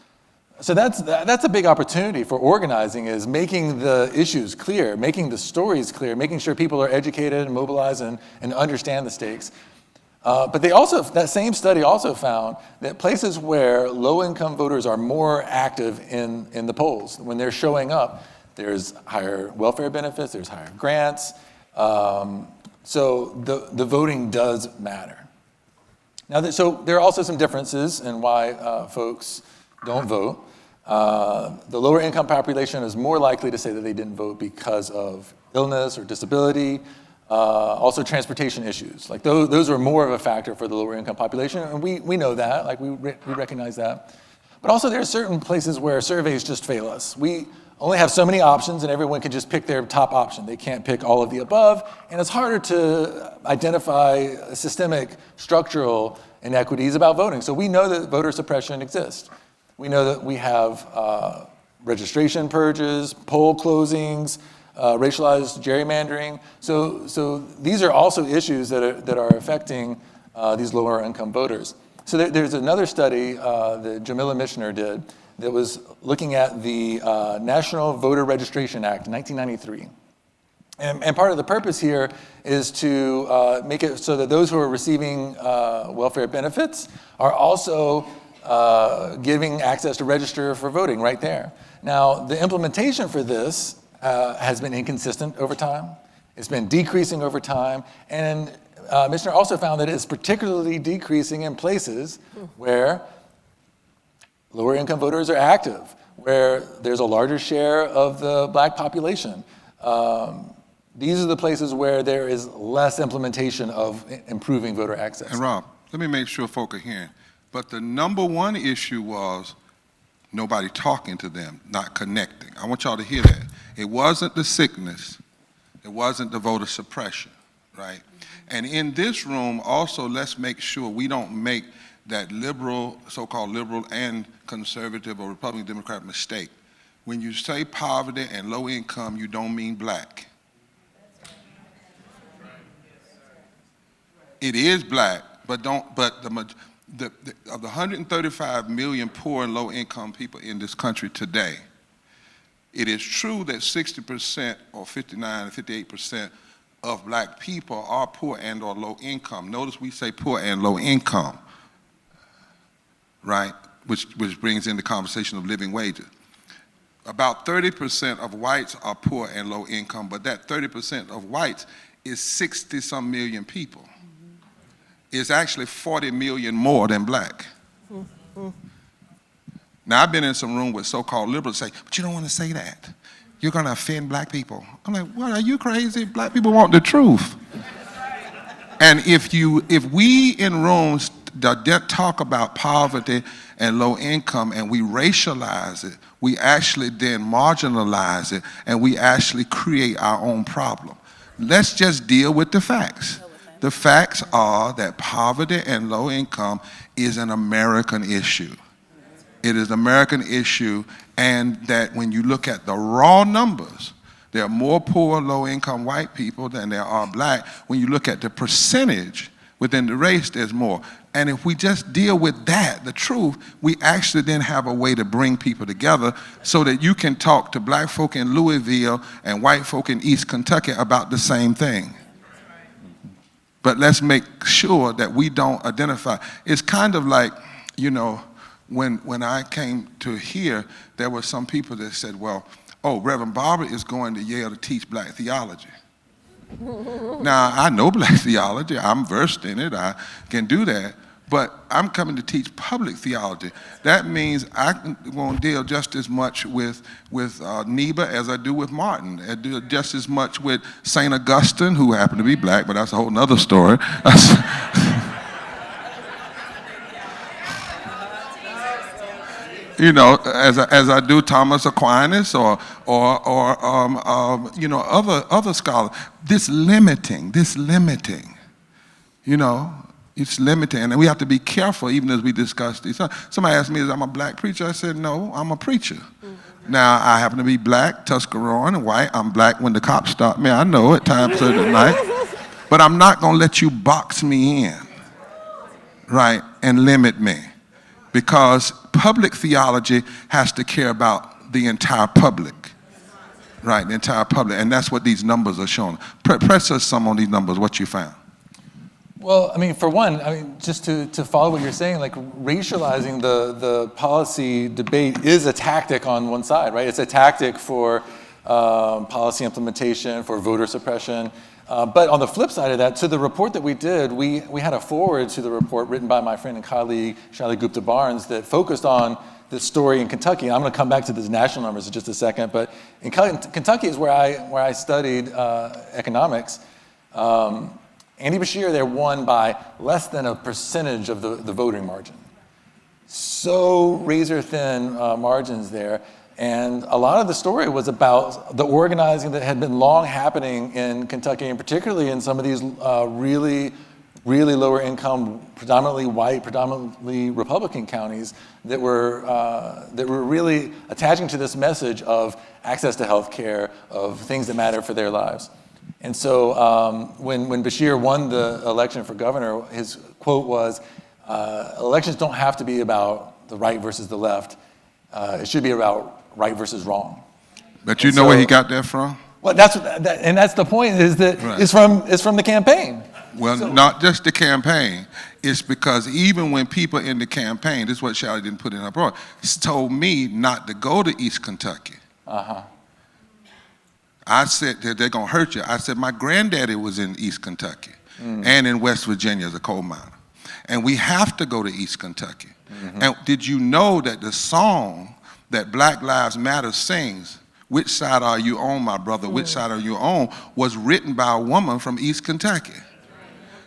So that's a big opportunity for organizing, is making the issues clear, making the stories clear, making sure people are educated and mobilized and understand the stakes. But that same study also found that places where low-income voters are more active in the polls, when they're showing up, there's higher welfare benefits, there's higher grants. So the voting does matter. Now, so there are also some differences in why folks don't vote. The lower income population is more likely to say that they didn't vote because of illness or disability. Also transportation issues. Like those are more of a factor for the lower income population, and we know that, like we recognize that. But also there are certain places where surveys just fail us. We only have so many options and everyone can just pick their top option. They can't pick all of the above, and it's harder to identify systemic structural inequities about voting. So we know that voter suppression exists. We know that we have registration purges, poll closings, racialized gerrymandering. So these are also issues that are affecting these lower income voters. So there's another study that Jamila Mishner did that was looking at the National Voter Registration Act in 1993. And part of the purpose here is to make it so that those who are receiving welfare benefits are also giving access to register for voting right there. Now, the implementation for this has been inconsistent over time. It's been decreasing over time. And Missioner also found that it's particularly decreasing in places where lower income voters are active, where there's a larger share of the black population. These are the places where there is less implementation of improving voter access. And Rob, let me make sure folk are hearing. But the number one issue was nobody talking to them, not connecting. I want y'all to hear that. It wasn't the sickness. It wasn't the voter suppression, right? And in this room, also, let's make sure we don't make that liberal, so-called liberal and conservative or Republican Democrat mistake. When you say poverty and low income, you don't mean black. It is black, but of the 135 million poor and low income people in this country today, it is true that 60% or 59 or 58% of black people are poor and or low income. Notice we say poor and low income, right? Which brings in the conversation of living wages. About 30% of whites are poor and low income, but that 30% of whites is 60-some million people. It's actually 40 million more than black. Now, I've been in some room with so-called liberals say, but you don't want to say that. You're going to offend black people. I'm like, what, are you crazy? Black people want the truth. And if we in rooms talk about poverty and low income and we racialize it, we actually then marginalize it and we actually create our own problem. Let's just deal with the facts. The facts are that poverty and low income is an American issue. It is an American issue, and that when you look at the raw numbers, there are more poor, low-income white people than there are black. When you look at the percentage within the race, there's more. And if we just deal with that, the truth, we actually then have a way to bring people together so that you can talk to black folk in Louisville and white folk in East Kentucky about the same thing. But let's make sure that we don't identify. It's kind of like, you know, when I came to here, there were some people that said, well, oh, Reverend Barber is going to Yale to teach black theology. Now, I know black theology. I'm versed in it. I can do that. But I'm coming to teach public theology. That means I won't deal just as much with Neba as I do with Martin. I do just as much with St. Augustine, who happened to be black, but that's a whole other story. You know, as I do Thomas Aquinas or you know, other scholars. This limiting, you know, it's limiting, and we have to be careful even as we discuss these. Somebody asked me, is I'm a black preacher? I said, no, I'm a preacher. Now, I happen to be black, Tuscarora, and white. I'm black when the cops stop me. I know at times of the night. But I'm not going to let you box me in, right, and limit me. Because public theology has to care about the entire public, right, the entire public. And that's what these numbers are showing. Press us some on these numbers, what you found. Well, I mean, for one, I mean, just to follow what you're saying, like racializing the policy debate is a tactic on one side, right? It's a tactic for policy implementation, for voter suppression. But on the flip side of that, to the report that we did, we had a foreword to the report written by my friend and colleague, Shailene Gupta-Barnes, that focused on this story in Kentucky. And I'm going to come back to the national numbers in just a second, but in Kentucky is where I studied economics. Andy Beshear there won by less than a percentage of the voting margin. So razor thin margins there. And a lot of the story was about the organizing that had been long happening in Kentucky, and particularly in some of these really lower income, predominantly white, predominantly Republican counties that were really attaching to this message of access to health care, of things that matter for their lives. And so when Beshear won the election for governor, his quote was, elections don't have to be about the right versus the left. It should be about right versus wrong. But you know where he got that from? Well, that's the point, is that right. it's from the campaign. Well, not just the campaign. It's because even when people in the campaign, this is what Shailene didn't put in her report, told me not to go to East Kentucky. I said, they're going to hurt you. I said, my granddaddy was in East Kentucky. and in West Virginia as a coal miner. And we have to go to East Kentucky. And did you know that the song that Black Lives Matter sings, "Which side are you on, my brother? Which side are you on?" was written by a woman from East Kentucky.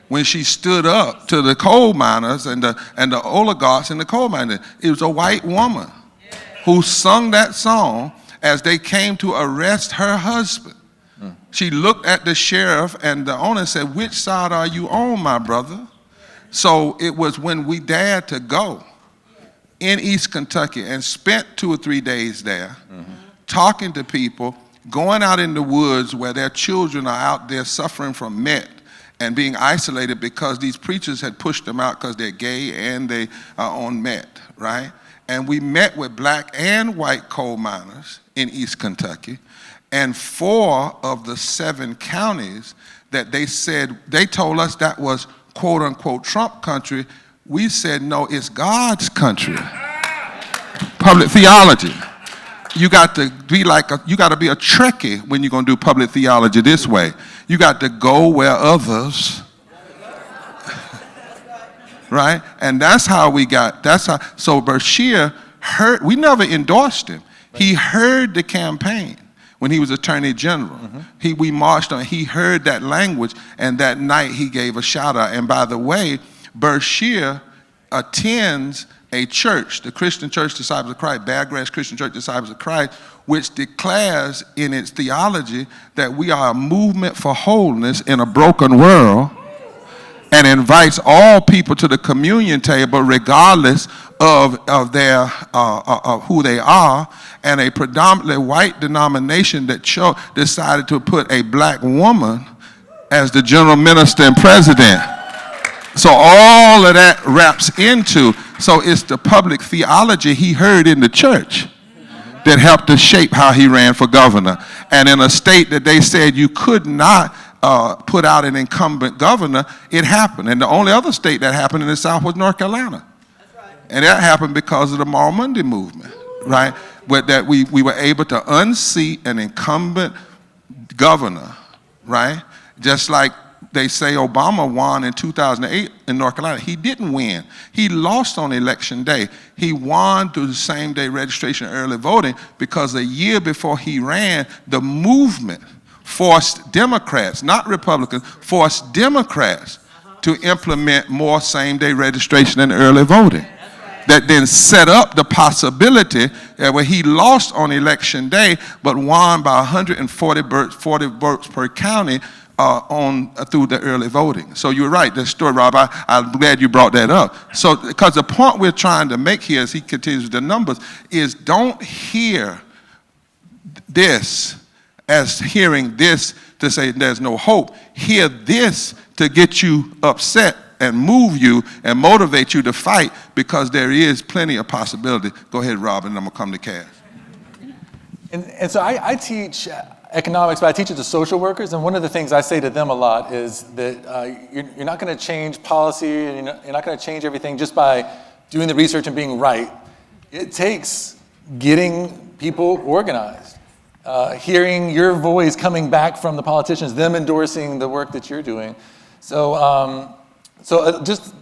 When she stood up to the coal miners and the oligarchs in the coal mines, it was a white woman who sung that song as they came to arrest her husband. She looked at the sheriff and the owner and said, "Which side are you on, my brother?" So it was when we dared to go in East Kentucky and spent 2 or 3 days there, talking to people, going out in the woods where their children are out there suffering from meth and being isolated because these preachers had pushed them out because they're gay and they are on meth, right? And we met with black and white coal miners in East Kentucky, and 4 of the 7 counties that they told us that was quote unquote Trump country, we said, no, it's God's country. Public theology. You got to be you got to be a Trekkie when you're going to do public theology this way. You got to go where others, right? And that's how so Bashir heard, we never endorsed him. He heard the campaign when he was Attorney General. We marched on, he heard that language, and that night he gave a shout out. And by the way, Bashir attends a church, the Christian Church Disciples of Christ, Bad Grass Christian Church Disciples of Christ, which declares in its theology that we are a movement for wholeness in a broken world, and invites all people to the communion table regardless of who they are, and a predominantly white denomination that decided to put a black woman as the general minister and president. So all of that wraps into, so it's the public theology he heard in the church that helped to shape how he ran for governor. And in a state that they said you could not put out an incumbent governor, it happened. And the only other state that happened in the South was North Carolina. That's right. And that happened because of the Moral Monday movement, right? Where that we were able to unseat an incumbent governor, right? Just like they say Obama won in 2008 in North Carolina. He didn't win. He lost on election day. He won through the same day registration early voting because a year before he ran, the movement forced Democrats, not Republicans, forced Democrats to implement more same-day registration and early voting. That then set up the possibility that where he lost on election day, but won by 140 votes per county through the early voting. So you're right, the story, Rob, I'm glad you brought that up. So, because the point we're trying to make here as he continues the numbers is don't hear this as hearing this to say there's no hope. Hear this to get you upset and move you and motivate you to fight, because there is plenty of possibility. Go ahead, Rob, and I'm gonna come to Cass. And so I teach economics, but I teach it to social workers, and one of the things I say to them a lot is that you're not gonna change policy, and you're not gonna change everything just by doing the research and being right. It takes getting people organized. Hearing your voice coming back from the politicians, them endorsing the work that you're doing. So, just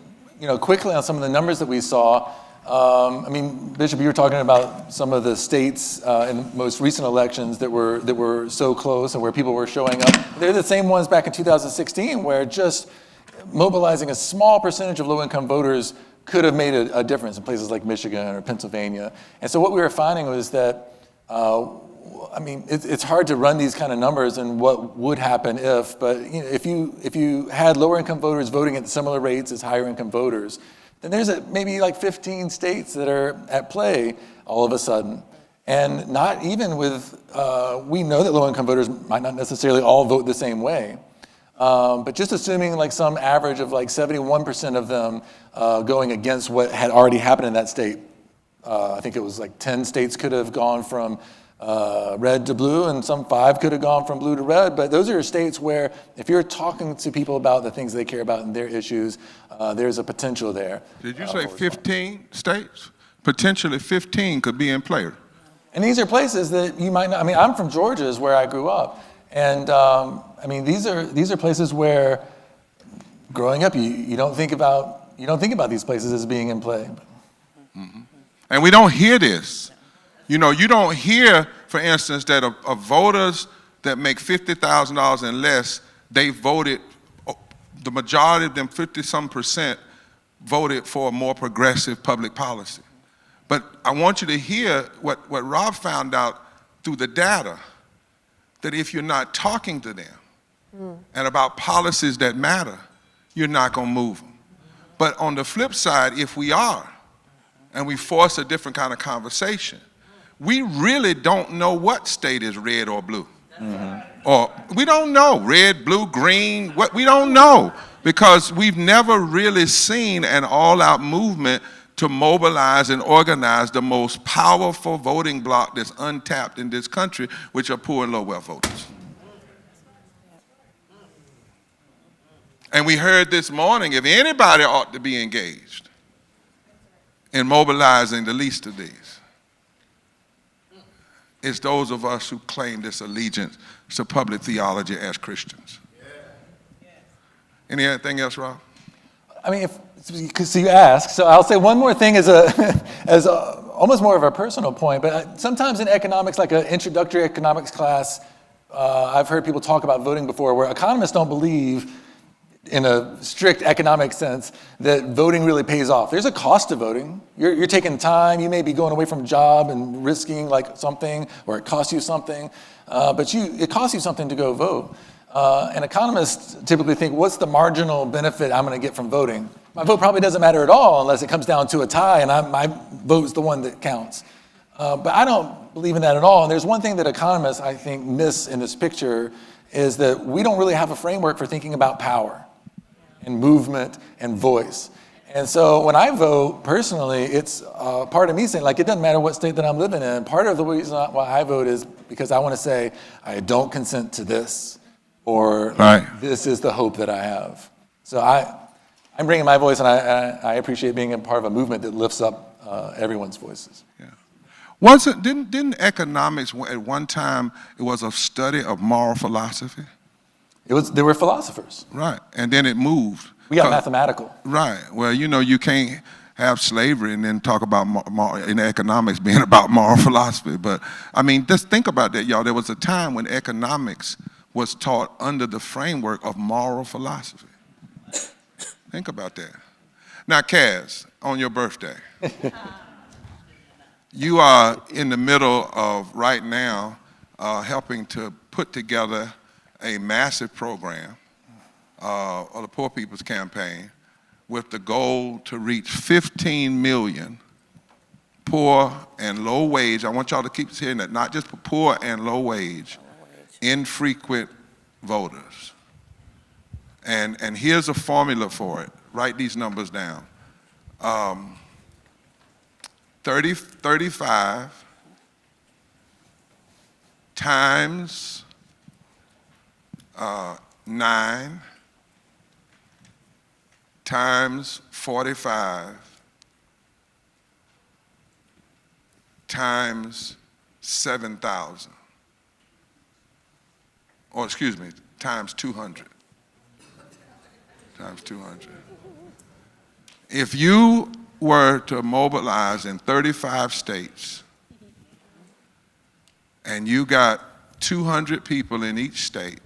quickly on some of the numbers that we saw. I mean, Bishop, you were talking about some of the states in the most recent elections that were so close and where people were showing up. They're the same ones back in 2016, where just mobilizing a small percentage of low-income voters could have made a difference in places like Michigan or Pennsylvania. And so what we were finding was that I mean, it's hard to run these kind of numbers and what would happen if, but if you had lower income voters voting at similar rates as higher income voters, then there's maybe like 15 states that are at play all of a sudden. And not even with, we know that low income voters might not necessarily all vote the same way, but just assuming like some average of like 71% of them going against what had already happened in that state. I think it was like 10 states could have gone from red to blue, and some 5 could have gone from blue to red. But those are states where if you're talking to people about the things they care about and their issues, there's a potential there. Did you say 15 states? Potentially 15 could be in play. And these are places that you might not, I mean, I'm from Georgia is where I grew up. And I mean, these are places where growing up, you don't think about these places as being in play. And we don't hear this. You know, you don't hear, for instance, that of voters that make $50,000 and less, they voted, the majority of them, 50-some%, voted for a more progressive public policy. But I want you to hear what Rob found out through the data, that if you're not talking to them and about policies that matter, you're not going to move them. But on the flip side, if we are, and we force a different kind of conversation, we really don't know what state is red or blue. Or we don't know, red, blue, green, what we don't know, because we've never really seen an all-out movement to mobilize and organize the most powerful voting bloc that's untapped in this country, which are poor and low-wealth voters. And we heard this morning, if anybody ought to be engaged in mobilizing the least of these, it's those of us who claim this allegiance to public theology as Christians. Anything else, Rob? I mean, so you ask, so I'll say one more thing as almost more of a personal point, but sometimes in economics, like an introductory economics class, I've heard people talk about voting before, where economists don't believe, in a strict economic sense, that voting really pays off. There's a cost to voting. You're taking time. You may be going away from a job and risking like something, or it costs you something, but it costs you something to go vote. And economists typically think, what's the marginal benefit I'm going to get from voting? My vote probably doesn't matter at all unless it comes down to a tie and my vote's the one that counts. But I don't believe in that at all. And there's one thing that economists, I think, miss in this picture, is that we don't really have a framework for thinking about power and movement and voice. And so when I vote, personally, it's part of me saying, like, it doesn't matter what state that I'm living in. Part of the reason why I vote is because I want to say, I don't consent to this, or this is the hope that I have. So I'm bringing my voice, and I appreciate being a part of a movement that lifts up everyone's voices. Yeah. Didn't economics at one time, it was a study of moral philosophy? There were philosophers. Right, and then it moved. We got mathematical. Right, well, you know, you can't have slavery and then talk about in economics being about moral philosophy. But, I mean, just think about that, y'all. There was a time when economics was taught under the framework of moral philosophy. Think about that. Now, Kaz, on your birthday, you are in the middle of, right now, helping to put together a massive program of the Poor People's Campaign with the goal to reach 15 million poor and low wage. I want y'all to keep hearing that, not just for poor and low wage, infrequent voters. And here's a formula for it. Write these numbers down. 35 times 9 times 45 times 7,000. Or excuse me, times 200. Times 200. If you were to mobilize in 35 states and you got 200 people in each state,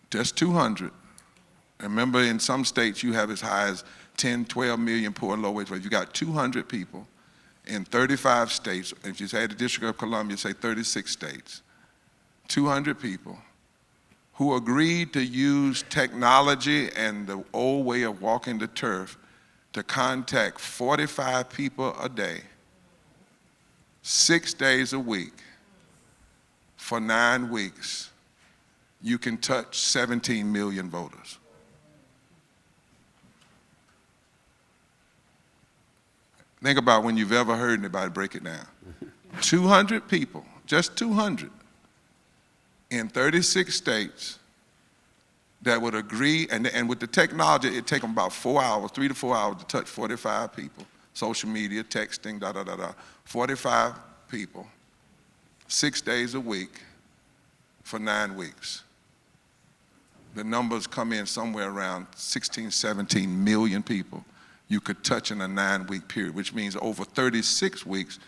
just 200. Remember, in some states you have as high as 10, 12 million poor and low wage workers. You got 200 people in 35 states. If you say the District of Columbia, say 36 states. 200 people who agreed to use technology and the old way of walking the turf to contact 45 people a day, 6 days a week, for 9 weeks. You can touch 17 million voters. Think about when you've ever heard anybody break it down. 200 people, just 200, in 36 states that would agree, and with the technology, it'd take them about 4 hours, 3 to 4 hours to touch 45 people. Social media, texting, 45 people, 6 days a week for 9 weeks. the numbers come in somewhere around 16, 17 million people you could touch in a 9-week period, which means over 36 weeks,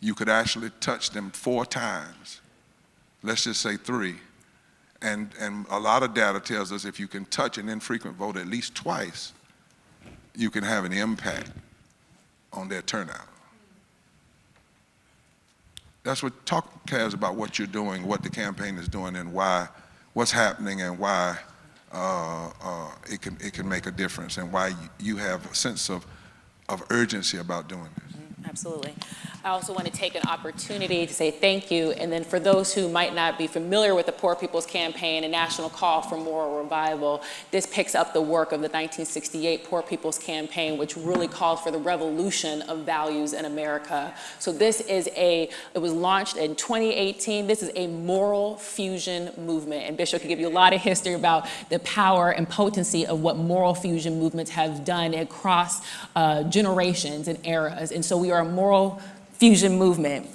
you could actually touch them 4 times. Let's just say 3. And a lot of data tells us if you can touch an infrequent voter at least twice, you can have an impact on their turnout. That's what talk, Kaz, about what you're doing, what the campaign is doing, and why, what's happening, and why it can make a difference, and why you have a sense of urgency about doing this. Absolutely. I also want to take an opportunity to say thank you, and then for those who might not be familiar with the Poor People's Campaign, a national call for moral revival, this picks up the work of the 1968 Poor People's Campaign, which really called for the revolution of values in America. So this is it was launched in 2018. This is a moral fusion movement, and Bishop can give you a lot of history about the power and potency of what moral fusion movements have done across generations and eras. And so we are a moral fusion movement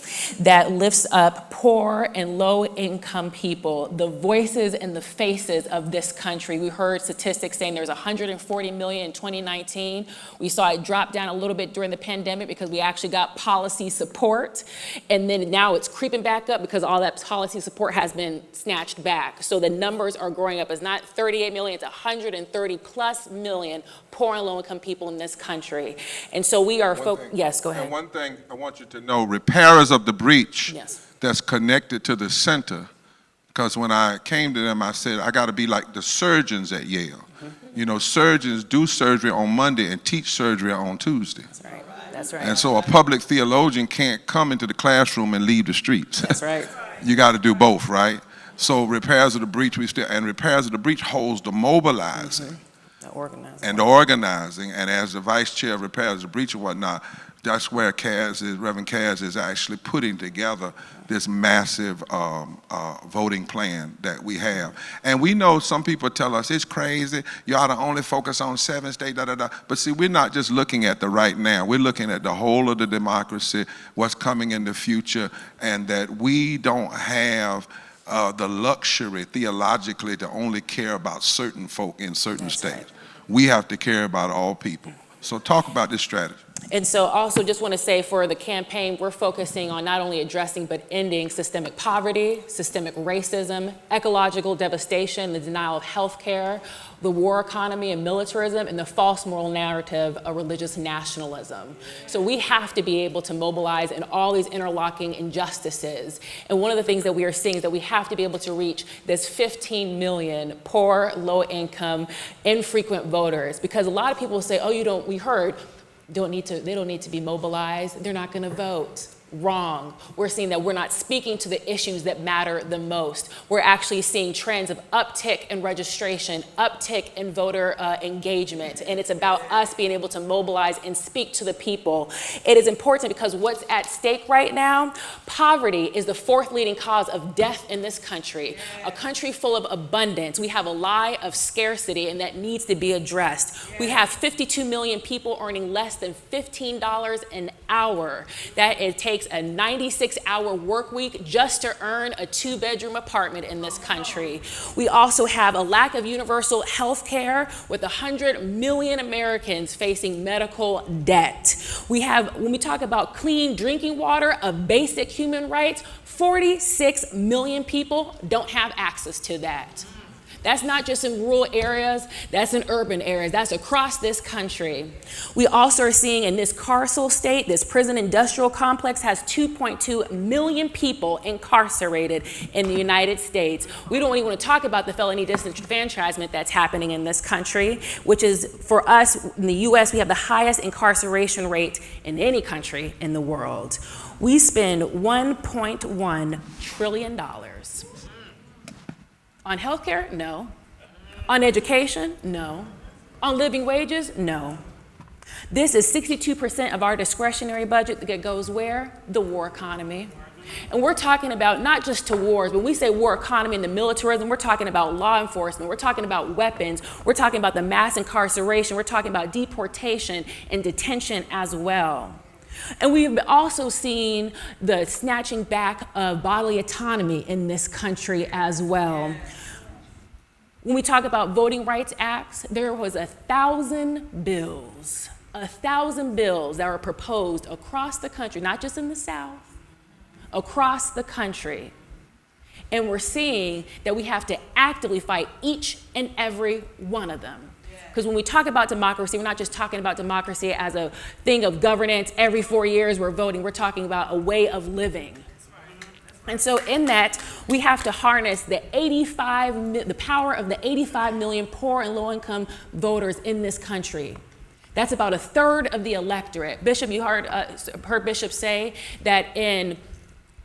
that lifts up poor and low-income people, the voices and the faces of this country. We heard statistics saying there's 140 million in 2019. We saw it drop down a little bit during the pandemic because we actually got policy support. And then now it's creeping back up because all that policy support has been snatched back. So the numbers are growing up. It's not 38 million, it's 130 plus million poor and low-income people in this country. And so we are yes, go ahead. And one thing I want you to know, repairers of the breach Yes. that's connected to the center, because when I came to them, I said, I got to be like the surgeons at Yale. Mm-hmm. You know, surgeons do surgery on Monday and teach surgery on Tuesday. That's right. That's right. And so a public theologian can't come into the classroom and leave the streets. That's right. You got to do both, right? So repairs of the breach, and repairs of the breach holds the mobilizing. Mm-hmm. And the organizing, and as the vice chair of repairs of the breach and whatnot, that's where Reverend Kaz is actually putting together this massive voting plan that we have. And we know some people tell us it's crazy, you ought to only focus on 7 states, But see, we're not just looking at the right now, we're looking at the whole of the democracy, what's coming in the future, and that we don't have the luxury theologically to only care about certain folk in certain states. Right. We have to care about all people. So talk about this strategy. And so also just want to say for the campaign, we're focusing on not only addressing but ending systemic poverty, systemic racism, ecological devastation, the denial of health care, the war economy and militarism, and the false moral narrative of religious nationalism. So we have to be able to mobilize in all these interlocking injustices. And one of the things that we are seeing is that we have to be able to reach this 15 million poor, low-income, infrequent voters. Because a lot of people say, oh, we heard, they don't need to be mobilized, they're not going to vote. Wrong. We're seeing that we're not speaking to the issues that matter the most. We're actually seeing trends of uptick in registration, uptick in voter engagement, and it's about us being able to mobilize and speak to the people. It is important because what's at stake right now, poverty is the 4th leading cause of death in this country. A country full of abundance. We have a lie of scarcity, and that needs to be addressed. We have 52 million people earning less than $15 an hour. That it takes a 96-hour work week just to earn a 2-bedroom apartment in this country. We also have a lack of universal health care with 100 million Americans facing medical debt. We have, when we talk about clean drinking water, a basic human right, 46 million people don't have access to that. That's not just in rural areas, that's in urban areas, that's across this country. We also are seeing in this carceral state, this prison industrial complex has 2.2 million people incarcerated in the United States. We don't even want to talk about the felony disenfranchisement that's happening in this country, which is, for us, in the US, we have the highest incarceration rate in any country in the world. We spend $1.1 trillion. On healthcare? No. On education? No. On living wages? No. This is 62% of our discretionary budget that goes where? The war economy. And we're talking about not just to wars, when we say war economy and the militarism, we're talking about law enforcement, we're talking about weapons, we're talking about the mass incarceration, we're talking about deportation and detention as well. And we've also seen the snatching back of bodily autonomy in this country as well. When we talk about voting rights acts, there was 1,000 bills, 1,000 bills that were proposed across the country, not just in the South, across the country. And we're seeing that we have to actively fight each and every one of them. Because when we talk about democracy, we're not just talking about democracy as a thing of governance. Every 4 years we're voting. We're talking about a way of living. And so in that, we have to harness the power of the 85 million poor and low-income voters in this country. That's about 1/3 of the electorate. Bishop, you heard Bishop say that in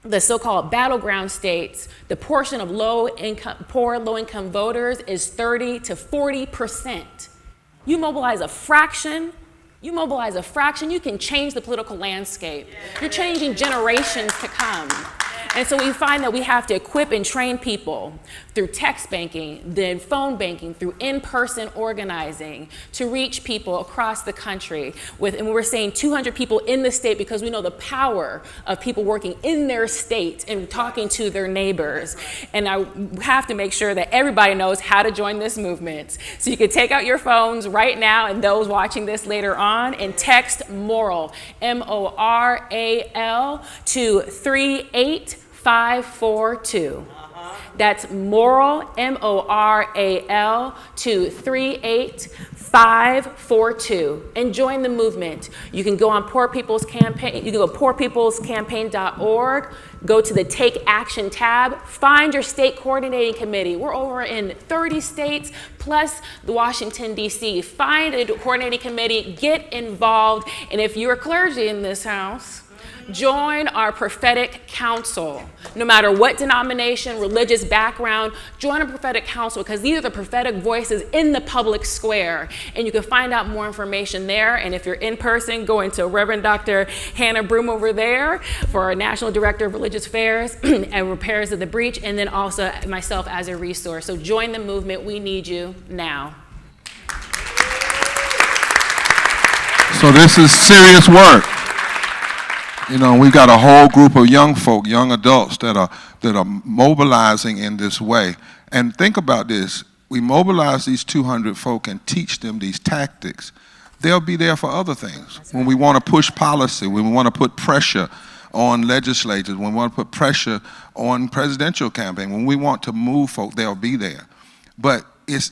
the so-called battleground states, the portion of poor, low-income voters is 30 to 40%. You mobilize a fraction, you can change the political landscape. You're changing generations to come. And so we find that we have to equip and train people through text banking, then phone banking, through in-person organizing to reach people across the country. And we're saying 200 people in the state because we know the power of people working in their state and talking to their neighbors. And I have to make sure that everybody knows how to join this movement. So you can take out your phones right now, and those watching this later on, and text MORAL, MORAL, to 38542. That's MORAL, MORAL, to 38542, and join the movement. You can go on Poor People's Campaign. You can go poorpeoplescampaign.org. Go to the Take Action tab. Find your state coordinating committee. We're over in 30 states plus the Washington, D.C. Find a coordinating committee. Get involved. And if you're clergy in this house, join our prophetic council. No matter what denomination, religious background, join a prophetic council, because these are the prophetic voices in the public square. And you can find out more information there. And if you're in person, go into Reverend Dr. Hannah Broom over there for our National Director of Religious Affairs and Repairs of the Breach, and then also myself as a resource. So join the movement. We need you now. So this is serious work. You know, we got a whole group of young folk, young adults that are mobilizing in this way. And think about this. We mobilize these 200 folk and teach them these tactics. They'll be there for other things. When we want to push policy, when we want to put pressure on legislators, when we want to put pressure on presidential campaign, when we want to move folk, they'll be there. But it's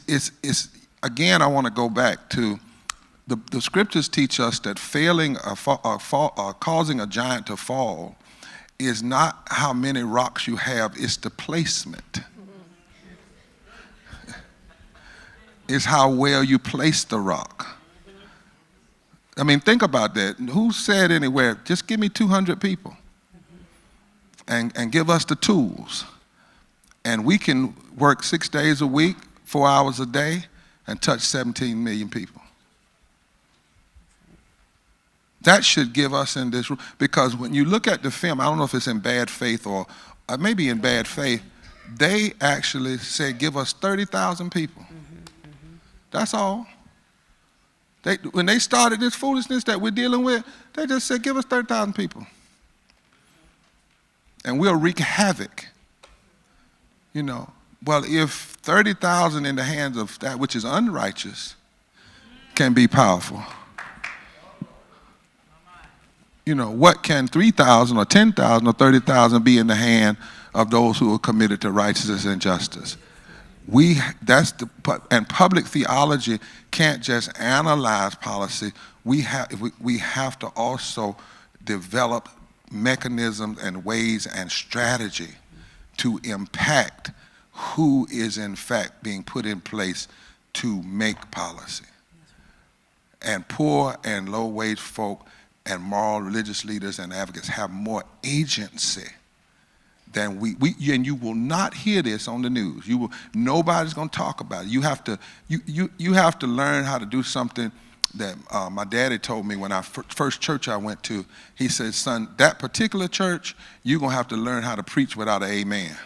again, I want to go back to the scriptures teach us that causing a giant to fall is not how many rocks you have, it's the placement. It's how well you place the rock. I mean, think about that. Who said anywhere, just give me 200 people and give us the tools. And we can work 6 days a week, 4 hours a day, and touch 17 million people. That should give us in this room, because when you look at the film, I don't know if it's in bad faith or maybe in bad faith, they actually said, give us 30,000 people. That's all. When they started this foolishness that we're dealing with, they just said, give us 30,000 people. And we'll wreak havoc. You know, well, if 30,000 in the hands of that which is unrighteous can be powerful, you know, what can 3,000 or 10,000 or 30,000 be in the hand of those who are committed to righteousness and justice? And public theology can't just analyze policy. We have to also develop mechanisms and ways and strategy to impact who is in fact being put in place to make policy. And poor and low-wage folk and moral religious leaders and advocates have more agency than we and you will not hear this on the news. Nobody's going to talk about it. You have to learn how to do something that my daddy told me when first church I went to. He said, son, that particular church, you're going to have to learn how to preach without an amen.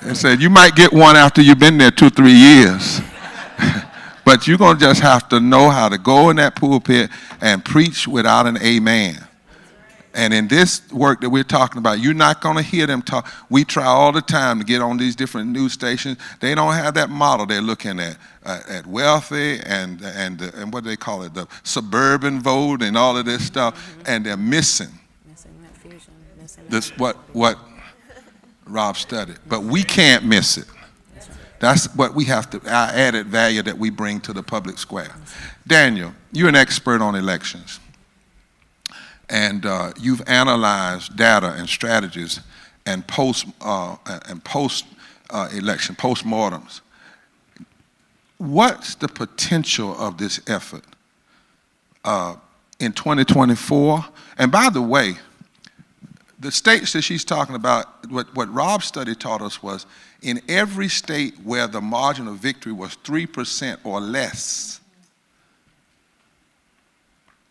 And said, you might get one after you've been there 2 or 3 years. But you're going to just have to know how to go in that pulpit and preach without an amen. And in this work that we're talking about, you're not going to hear them talk. We try all the time to get on these different news stations. They don't have that model. They're looking at wealthy and what do they call it, the suburban vote and all of this stuff, and they're missing this what Rob studied. But we can't miss it. That's what we have to, our added value that we bring to the public square. Daniel, you're an expert on elections. And you've analyzed data and strategies and post-election, post-mortems. What's the potential of this effort in 2024? And by the way, the states that she's talking about, what Rob's study taught us was, in every state where the margin of victory was 3% or less,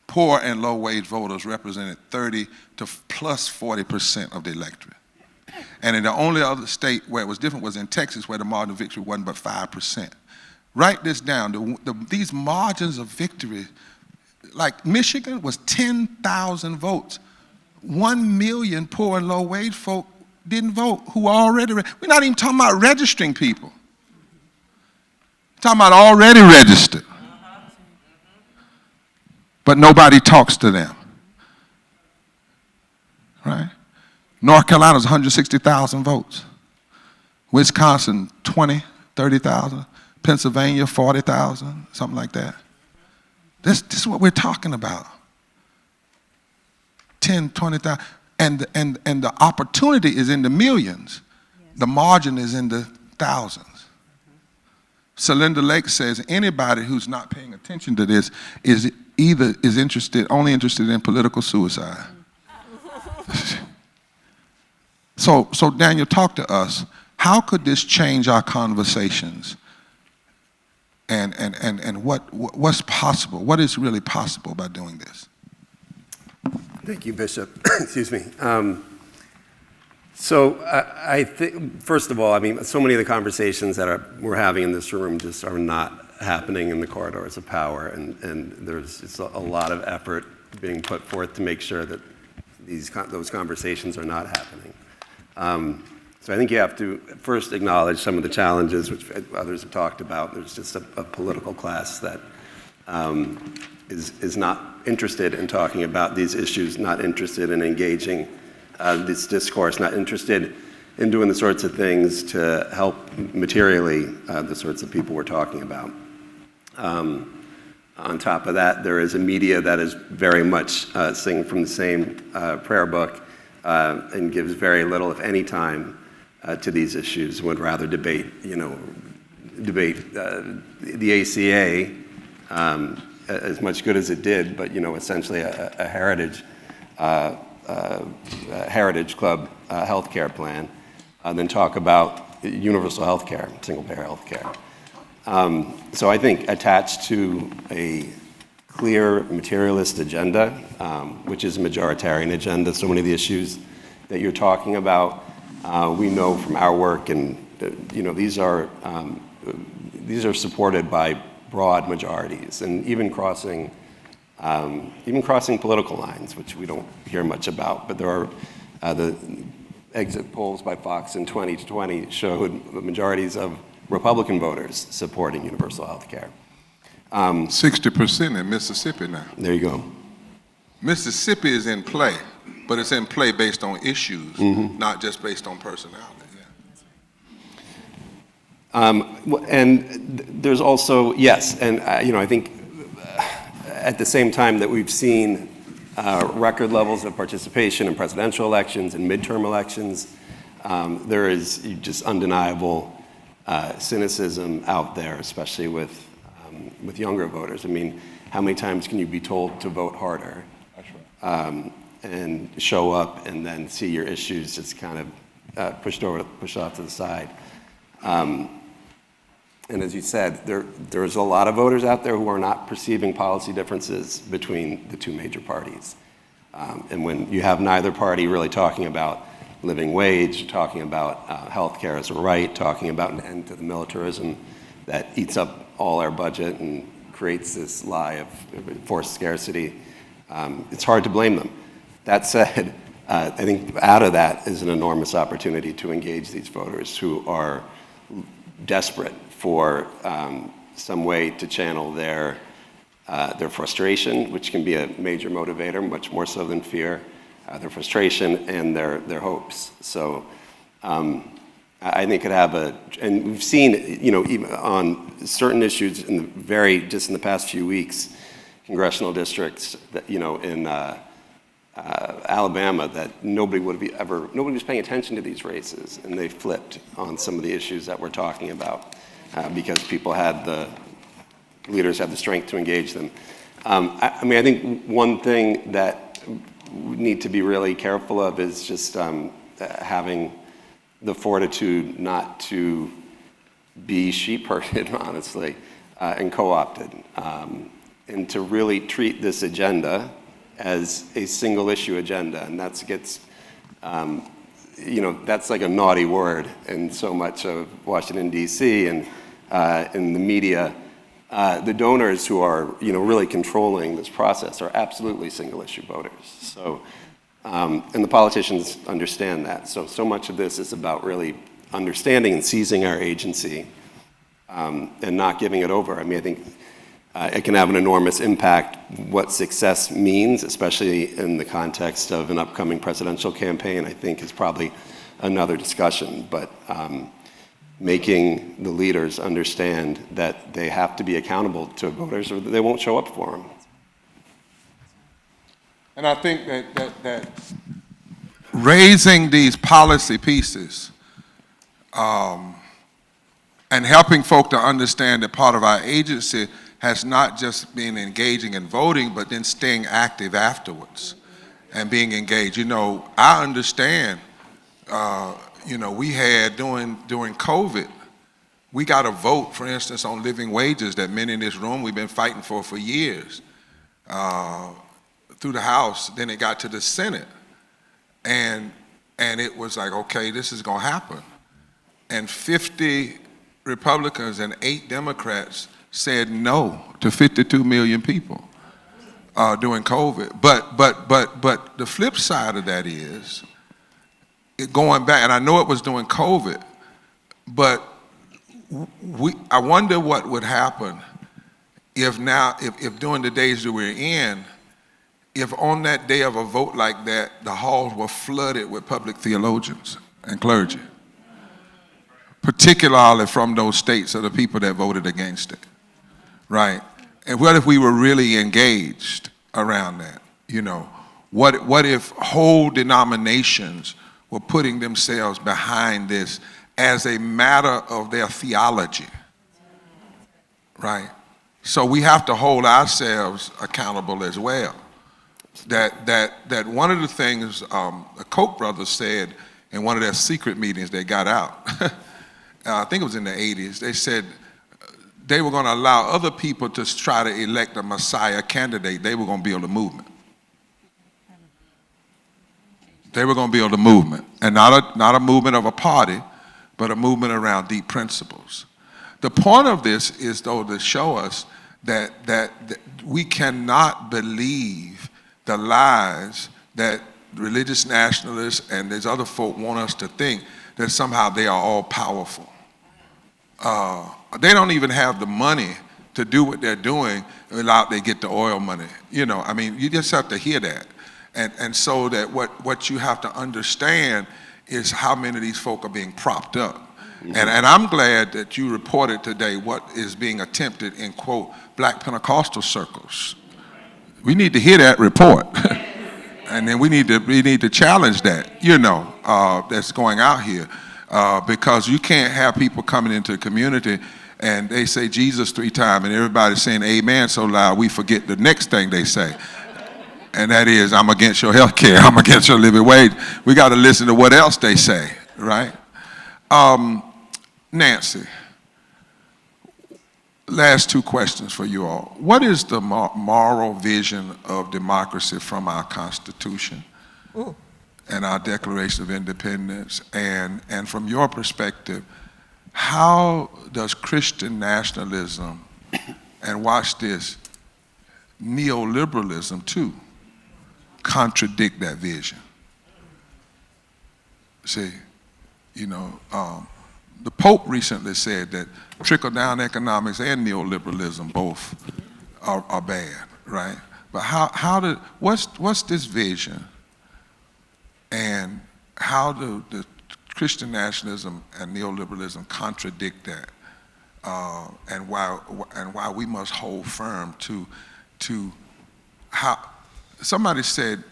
poor and low-wage voters represented 30 to plus 40% of the electorate. And in the only other state where it was different was in Texas, where the margin of victory wasn't but 5%. Write this down. These margins of victory, like Michigan was 10,000 votes. 1 million poor and low-wage folk didn't vote who already, we're not even talking about registering people. We're talking about already registered. But nobody talks to them, right? North Carolina's 160,000 votes. Wisconsin, 20, 30,000. Pennsylvania, 40,000, something like that. This is what we're talking about. 10, 20,000. And the opportunity is in the millions. Yes. The margin is in the thousands. Celinda Lake says anybody who's not paying attention to this is only interested in political suicide. So Daniel, talk to us. How could this change our conversations? And what's possible? What is really possible by doing this? Thank you, Bishop. Excuse me. So I think, first of all, I mean, so many of the conversations that we're having in this room just are not happening in the corridors of power, and there's just a lot of effort being put forth to make sure that those conversations are not happening. So I think you have to first acknowledge some of the challenges, which others have talked about. There's just a political class that is not interested in talking about these issues, not interested in engaging this discourse, not interested in doing the sorts of things to help materially the sorts of people we're talking about. On top of that, there is a media that is very much singing from the same prayer book and gives very little, if any, time to these issues. Would rather debate the ACA as much good as it did, but essentially a heritage club healthcare plan, then talk about universal healthcare, single-payer healthcare. So I think attached to a clear materialist agenda, which is a majoritarian agenda, so many of the issues that you're talking about, we know from our work, and these are supported by broad majorities, and even crossing political lines, which we don't hear much about. But there are the exit polls by Fox in 2020 showed the majorities of Republican voters supporting universal health care. 60% in Mississippi now. There you go. Mississippi is in play, but it's in play based on issues, not just based on personality. And there's also, yes, and I think at the same time that we've seen record levels of participation in presidential elections and midterm elections, there is just undeniable cynicism out there, especially with younger voters. I mean, how many times can you be told to vote harder? And show up and then see your issues just kind of pushed off to the side. And as you said, there's a lot of voters out there who are not perceiving policy differences between the two major parties. And when you have neither party really talking about living wage, talking about health care as a right, talking about an end to the militarism that eats up all our budget and creates this lie of forced scarcity, it's hard to blame them. That said, I think out of that is an enormous opportunity to engage these voters who are desperate for some way to channel their frustration, which can be a major motivator, much more so than fear, their frustration and their hopes. So I think it have and we've seen, even on certain issues just in the past few weeks, congressional districts that, in Alabama, that nobody was paying attention to these races, and they flipped on some of the issues that we're talking about because leaders had the strength to engage them. I think one thing that we need to be really careful of is just having the fortitude not to be sheep-herded, honestly, and co-opted, and to really treat this agenda as a single-issue agenda, and that's like a naughty word in so much of Washington, D.C. and in the media. The donors who are, really controlling this process are absolutely single-issue voters. So, and the politicians understand that. So much of this is about really understanding and seizing our agency and not giving it over. I think it can have an enormous impact what success means, especially in the context of an upcoming presidential campaign, I think is probably another discussion. But making the leaders understand that they have to be accountable to voters or they won't show up for them. And I think that raising these policy pieces and helping folk to understand that part of our agency has not just been engaging in voting, but then staying active afterwards and being engaged. I understand, we had during COVID, we got a vote, for instance, on living wages that many in this room we've been fighting for years. Through the House, then it got to the Senate, and it was like, okay, this is going to happen. And 50 Republicans and 8 Democrats said no to 52 million people during COVID. But the flip side of that is, going back, and I know it was during COVID, but I wonder what would happen if during the days that we're in, if on that day of a vote like that, the halls were flooded with public theologians and clergy, particularly from those states of the people that voted against it, right? And what if we were really engaged around that? What if whole denominations were putting themselves behind this as a matter of their theology, right? So we have to hold ourselves accountable as well. That one of the things the Koch brothers said in one of their secret meetings they got out, I think it was in the 80s, they said they were going to allow other people to try to elect a Messiah candidate. They were going to build a movement. They were going to build a movement, and not a movement of a party, but a movement around deep principles. The point of this is, though, to show us that we cannot believe the lies that religious nationalists and these other folk want us to think, that somehow they are all powerful. They don't even have the money to do what they're doing without they get the oil money. You just have to hear that. And so that what you have to understand is how many of these folk are being propped up. Mm-hmm. And I'm glad that you reported today what is being attempted in, quote, Black Pentecostal circles. We need to hear that report. And then we need to challenge that, that's going out here. Because you can't have people coming into the community and they say Jesus 3 times and everybody's saying amen so loud we forget the next thing they say. And that is, I'm against your health care, I'm against your living wage. We got to listen to what else they say, right? Nancy, last 2 questions for you all. What is the moral vision of democracy from our Constitution and our Declaration of Independence? And from your perspective, how does Christian nationalism, and watch this, neoliberalism too, contradict that vision. See, you know, the Pope recently said that trickle-down economics and neoliberalism both are bad, right? But what's this vision, and how do the Christian nationalism and neoliberalism contradict that, and why we must hold firm to how somebody said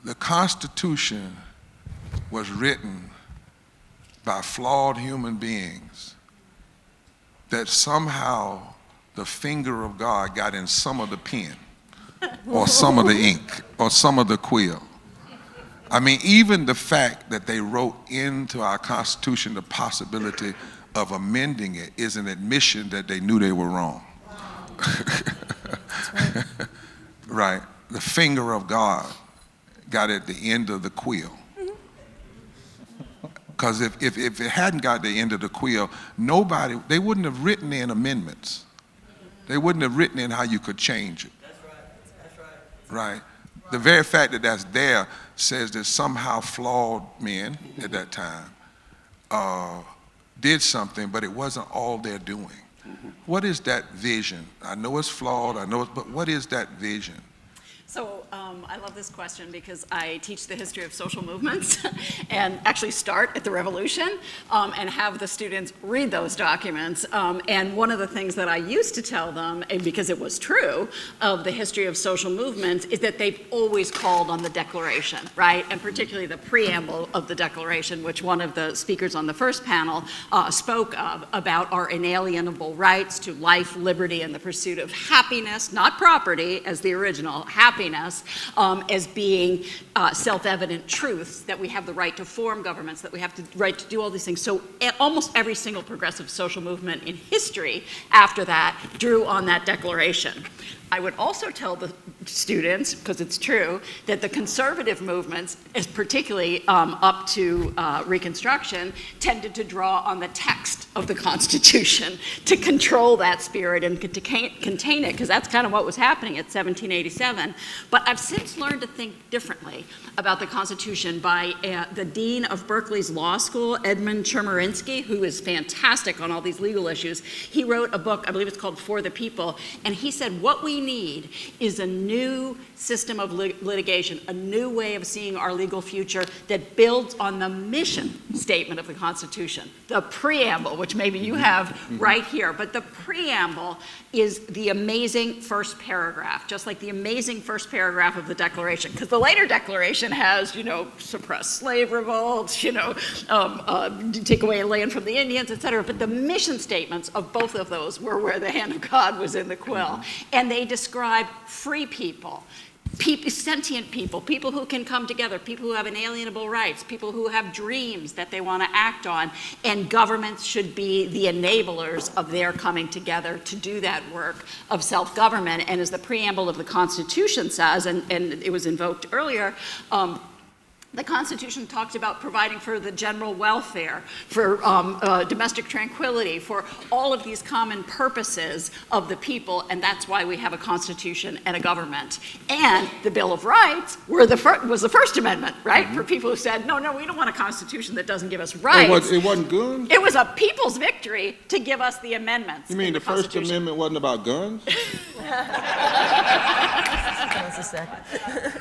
the Constitution was written by flawed human beings, that somehow the finger of God got in some of the pen or some of the ink or some of the quill. I mean, even the fact that they wrote into our Constitution the possibility of amending it is an admission that they knew they were wrong. Right. Right. The finger of God got at the end of the quill. Because if it hadn't got the end of the quill, they wouldn't have written in amendments. They wouldn't have written in how you could change it. That's right. That's right. Right. The very fact that that's there says that somehow flawed men at that time did something, but it wasn't all they're doing. Mm-hmm. What is that vision? I know it's flawed, but what is that vision? So I love this question because I teach the history of social movements and actually start at the revolution and have the students read those documents. And one of the things that I used to tell them, and because it was true, of the history of social movements is that they've always called on the Declaration, right? And particularly the preamble of the Declaration, which one of the speakers on the first panel spoke of, about our inalienable rights to life, liberty, and the pursuit of happiness, not property, as the original, happiness, as being self-evident truths, that we have the right to form governments, that we have the right to do all these things. So almost every single progressive social movement in history after that drew on that declaration. I would also tell the students, because it's true, that the conservative movements, particularly up to Reconstruction, tended to draw on the text of the Constitution to control that spirit and to contain it, because that's kind of what was happening at 1787. But I've since learned to think differently about the Constitution by the dean of Berkeley's law school, Edmund Chemerinsky, who is fantastic on all these legal issues. He wrote a book, I believe it's called For the People, and he said what we need is a new system of litigation, a new way of seeing our legal future that builds on the mission statement of the Constitution, the preamble, which maybe you have right here, but the preamble is the amazing first paragraph, just like the amazing first paragraph of the Declaration, because the later Declaration has, suppress slave revolts, take away land from the Indians, etc. But the mission statements of both of those were where the hand of God was in the quill. And they describe free people, sentient people, people who can come together, people who have inalienable rights, people who have dreams that they want to act on, and governments should be the enablers of their coming together to do that work of self-government. And as the preamble of the Constitution says, and it was invoked earlier, the Constitution talks about providing for the general welfare, for domestic tranquility, for all of these common purposes of the people, and that's why we have a Constitution and a government. And the Bill of Rights was the First Amendment, right? Mm-hmm. For people who said, no, we don't want a Constitution that doesn't give us rights. It wasn't guns? It was a people's victory to give us the amendments. You mean the First Amendment wasn't about guns?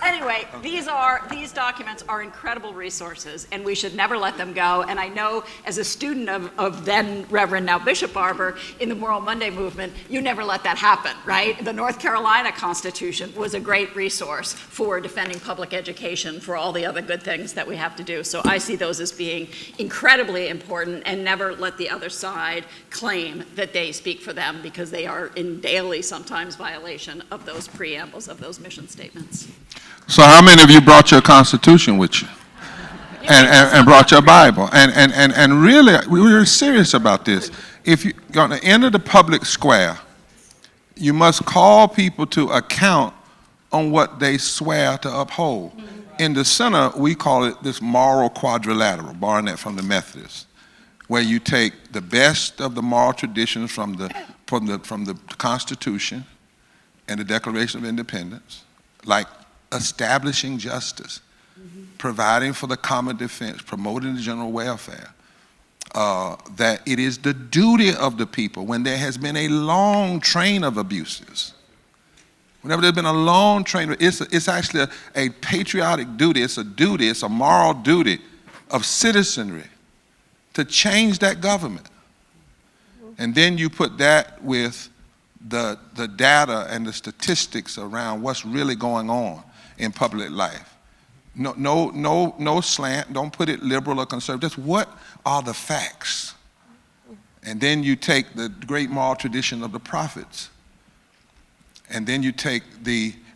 Anyway, these documents are incredible resources, and we should never let them go. And I know, as a student of then Reverend, now Bishop Barber, in the Moral Monday movement, you never let that happen, right? The North Carolina Constitution was a great resource for defending public education, for all the other good things that we have to do. So I see those as being incredibly important, and never let the other side claim that they speak for them, because they are in daily, sometimes, violation of those preambles, of those mission statements. So how many of you brought your Constitution with you? And brought your Bible? And really, we were serious about this. If you're going to enter the public square, you must call people to account on what they swear to uphold. In the center, we call it this moral quadrilateral, borrowing that from the Methodists, where you take the best of the moral traditions from the Constitution and the Declaration of Independence, like establishing justice, providing for the common defense, promoting the general welfare, that it is the duty of the people when there has been a long train of abuses. Whenever there's been a long train, it's actually a patriotic duty, it's a moral duty of citizenry to change that government. And then you put that with the data and the statistics around what's really going on in public life. No slant, don't put it liberal or conservative, just what are the facts? And then you take the great moral tradition of the prophets, and then you take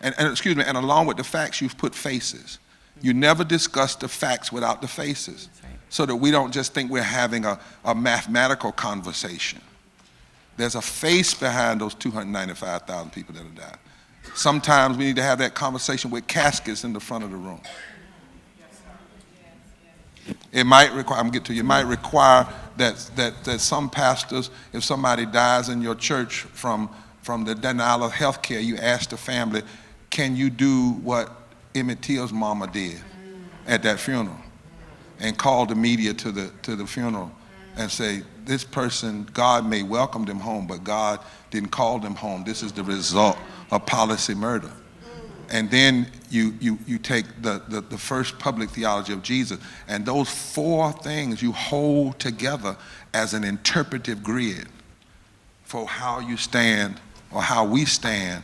and along with the facts, you've put faces. You never discuss the facts without the faces, so that we don't just think we're having a mathematical conversation. There's a face behind those 295,000 people that have died. Sometimes we need to have that conversation with caskets in the front of the room. It might require, it might require that some pastors, if somebody dies in your church from the denial of health care, you ask the family, can you do what Emmett Till's mama did at that funeral? And call the media to the funeral and say, this person, God may welcome them home, but God didn't call them home. This is the result of policy murder. And then you take the first public theology of Jesus, and those four things you hold together as an interpretive grid for how you stand or how we stand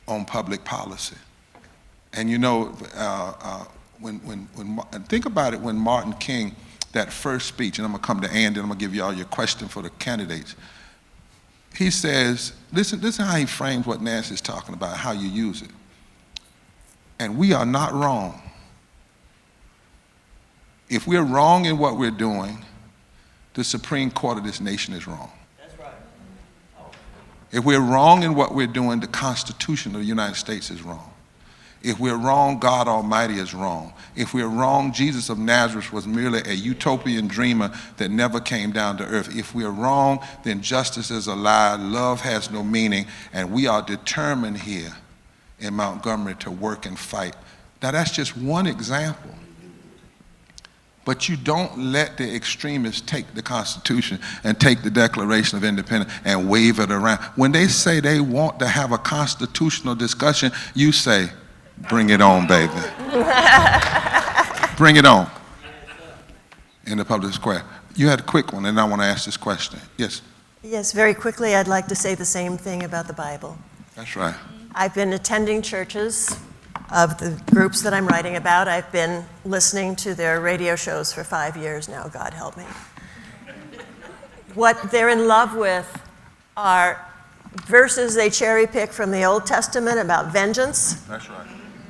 on public policy. And you know, think about it, when Martin King, that first speech, and I'm gonna come to Andy, and I'm gonna give you all your question for the candidates. He says, listen how he frames what Nancy's talking about, how you use it. And we are not wrong. If we're wrong in what we're doing, the Supreme Court of this nation is wrong. That's right. If we're wrong in what we're doing, the Constitution of the United States is wrong. If we're wrong, God Almighty is wrong. If we're wrong, Jesus of Nazareth was merely a utopian dreamer that never came down to earth. If we're wrong, then justice is a lie, love has no meaning, and we are determined here in Montgomery to work and fight. Now that's just one example. But you don't let the extremists take the Constitution and take the Declaration of Independence and wave it around. When they say they want to have a constitutional discussion, you say, bring it on, baby. Bring it on in the public square. You had a quick one, and I want to ask this question. Yes? Yes, very quickly, I'd like to say the same thing about the Bible. That's right. I've been attending churches of the groups that I'm writing about. I've been listening to their radio shows for 5 years now, God help me. What they're in love with are verses they cherry pick from the Old Testament about vengeance. That's right.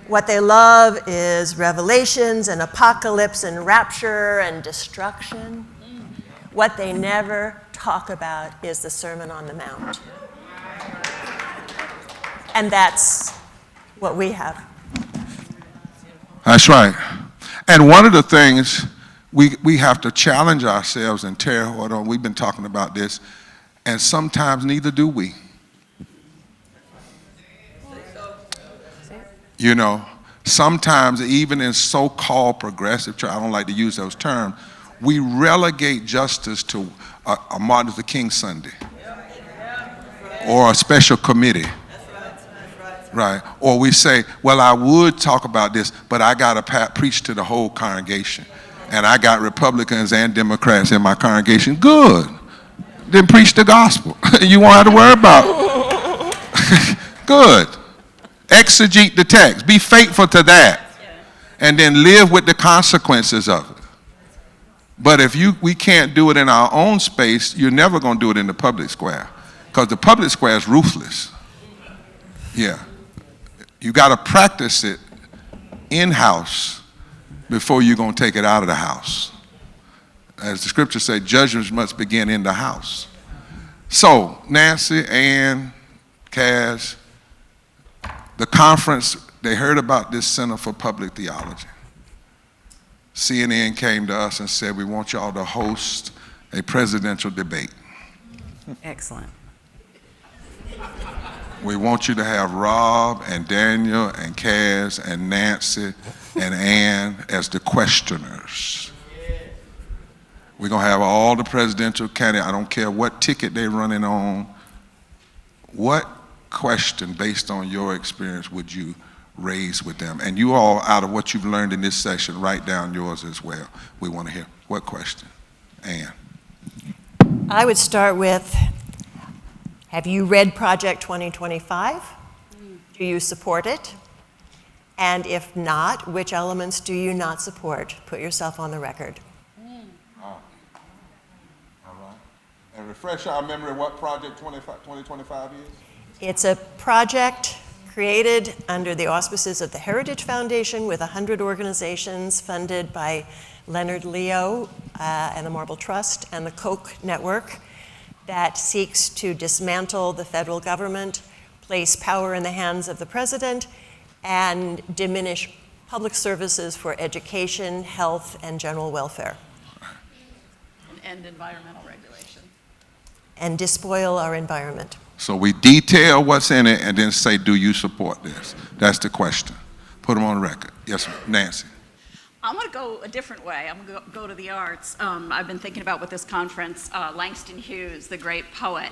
What they love is revelations and apocalypse and rapture and destruction. What they never talk about is the Sermon on the Mount. And that's what we have. That's right. And one of the things we have to challenge ourselves, and Terry, hold on, we've been talking about this, and sometimes neither do we. You know, sometimes even in so-called progressive church, I don't like to use those terms, we relegate justice to a Martin Luther King Sunday or a special committee. Right. Or we say, well, I would talk about this, but I got to preach to the whole congregation. And I got Republicans and Democrats in my congregation. Good. Then preach the gospel. You won't have to worry about it. Good. Exegete the text. Be faithful to that. And then live with the consequences of it. But if we can't do it in our own space, you're never going to do it in the public square. Because the public square is ruthless. Yeah. You got to practice it in-house before you're going to take it out of the house. As the scriptures say, judgments must begin in the house. So, Nancy, Ann, Kaz, the conference, they heard about this Center for Public Theology. CNN came to us and said, we want y'all to host a presidential debate. Excellent. We want you to have Rob and Daniel and Kaz and Nancy and Ann as the questioners. We're going to have all the presidential candidates. I don't care what ticket they're running on. What question, based on your experience, would you raise with them? And you all, out of what you've learned in this session, write down yours as well. We want to hear. What question? Ann. I would start with, have you read Project 2025? Do you support it? And if not, which elements do you not support? Put yourself on the record. All right. And refresh our memory what Project 2025 is? It's a project created under the auspices of the Heritage Foundation with 100 organizations funded by Leonard Leo and the Marble Trust and the Koch Network that seeks to dismantle the federal government, place power in the hands of the president, and diminish public services for education, health, and general welfare. And end environmental regulation. And despoil our environment. So we detail what's in it and then say, do you support this? That's the question. Put them on the record. Yes, Nancy. I'm going to go a different way. I'm going to go to the arts. I've been thinking about with this conference, Langston Hughes, the great poet,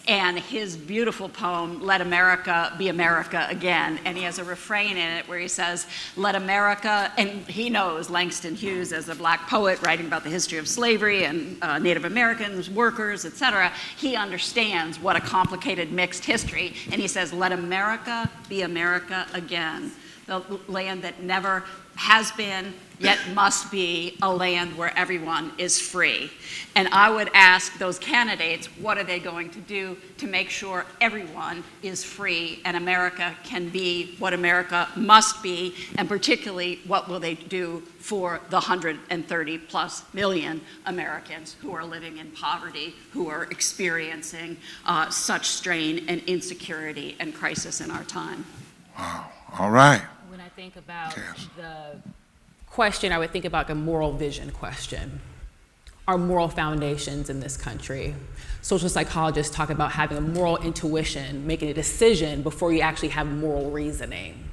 and his beautiful poem, Let America Be America Again. And he has a refrain in it where he says, let America, and he knows Langston Hughes as a black poet writing about the history of slavery and Native Americans, workers, etc. He understands what a complicated mixed history, and he says, let America be America again. The land that never has been, yet must be a land where everyone is free. And I would ask those candidates, what are they going to do to make sure everyone is free and America can be what America must be, and particularly what will they do for the 130 plus million Americans who are living in poverty, who are experiencing such strain and insecurity and crisis in our time. Wow. All right. When I think about the question, I would think about a moral vision question. Our moral foundations in this country. Social psychologists talk about having a moral intuition, making a decision before you actually have moral reasoning.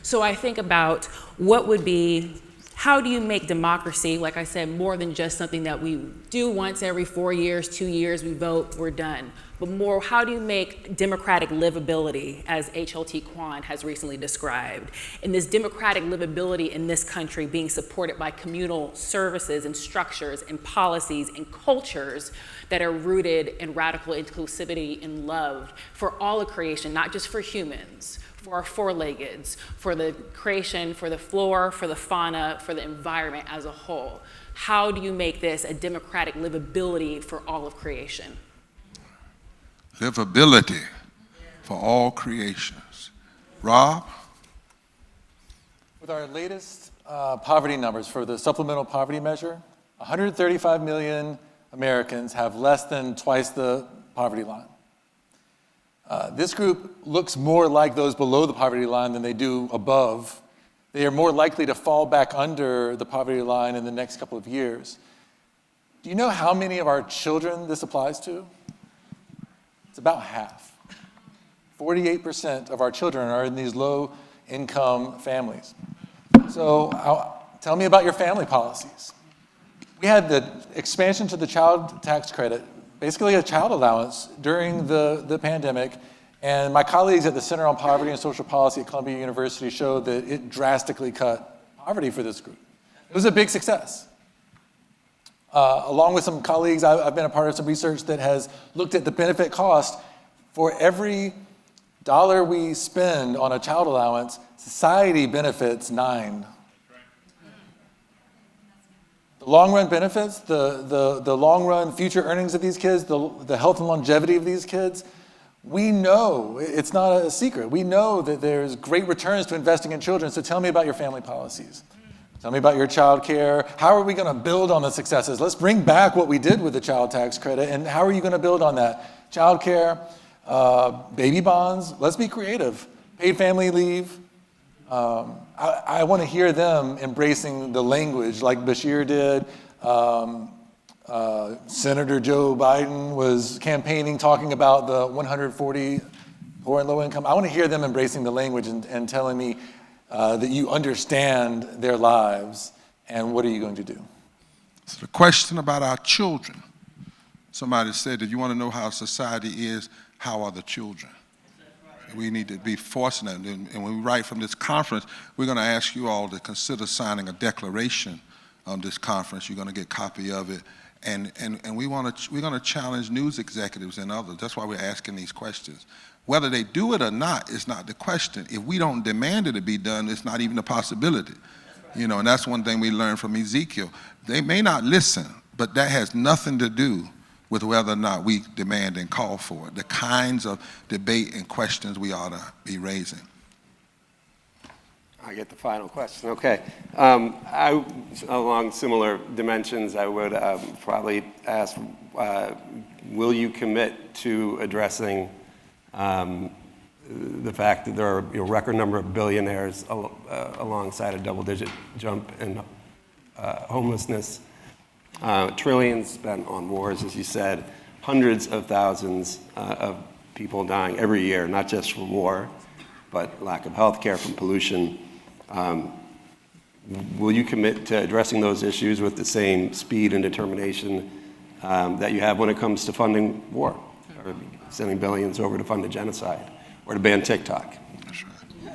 So I think about what would be, how do you make democracy, like I said, more than just something that we do once every 4 years, 2 years, we vote, we're done. But more, how do you make democratic livability, as H.L.T. Kwan has recently described, and this democratic livability in this country being supported by communal services and structures and policies and cultures that are rooted in radical inclusivity and love for all of creation, not just for humans, for our four-leggeds, for the creation, for the flora, for the fauna, for the environment as a whole. How do you make this a democratic livability for all of creation? Livability for all creations. Rob? With our latest poverty numbers for the supplemental poverty measure, 135 million Americans have less than twice the poverty line. This group looks more like those below the poverty line than they do above. They are more likely to fall back under the poverty line in the next couple of years. Do you know how many of our children this applies to? It's about half. 48% of our children are in these low-income families. So tell me about your family policies. We had the expansion to the child tax credit, basically a child allowance during the pandemic, and my colleagues at the Center on Poverty and Social Policy at Columbia University showed that it drastically cut poverty for this group. It was a big success. Along with some colleagues, I've been a part of some research that has looked at the benefit cost. For every dollar we spend on a child allowance, society benefits 9. The long-run benefits, the long-run future earnings of these kids, the health and longevity of these kids, we know, it's not a secret, we know that there's great returns to investing in children, so tell me about your family policies. Tell me about your child care. How are we going to build on the successes? Let's bring back what we did with the child tax credit, and how are you going to build on that? Child care, baby bonds, let's be creative. Paid family leave. I want to hear them embracing the language like Bashir did. Senator Joe Biden was campaigning, talking about the 140 poor and low income. I want to hear them embracing the language and telling me that you understand their lives, and what are you going to do? So the question about our children, somebody said, if you want to know how society is, how are the children? We need to be forcing that. And when we write from this conference, we're going to ask you all to consider signing a declaration on this conference. You're going to get a copy of it. And we're going to challenge news executives and others. That's why we're asking these questions. Whether they do it or not is not the question. If we don't demand it to be done, it's not even a possibility. You know, and that's one thing we learned from Ezekiel. They may not listen, but that has nothing to do with whether or not we demand and call for it, the kinds of debate and questions we ought to be raising. I get the final question. Okay. Along similar dimensions, I would probably ask, will you commit to addressing the fact that there are a record number of billionaires alongside a double-digit jump in homelessness, trillions spent on wars, as you said, hundreds of thousands of people dying every year, not just from war, but lack of health care, from pollution. Will you commit to addressing those issues with the same speed and determination that you have when it comes to funding war, or sending billions over to fund a genocide, or to ban TikTok? That's right.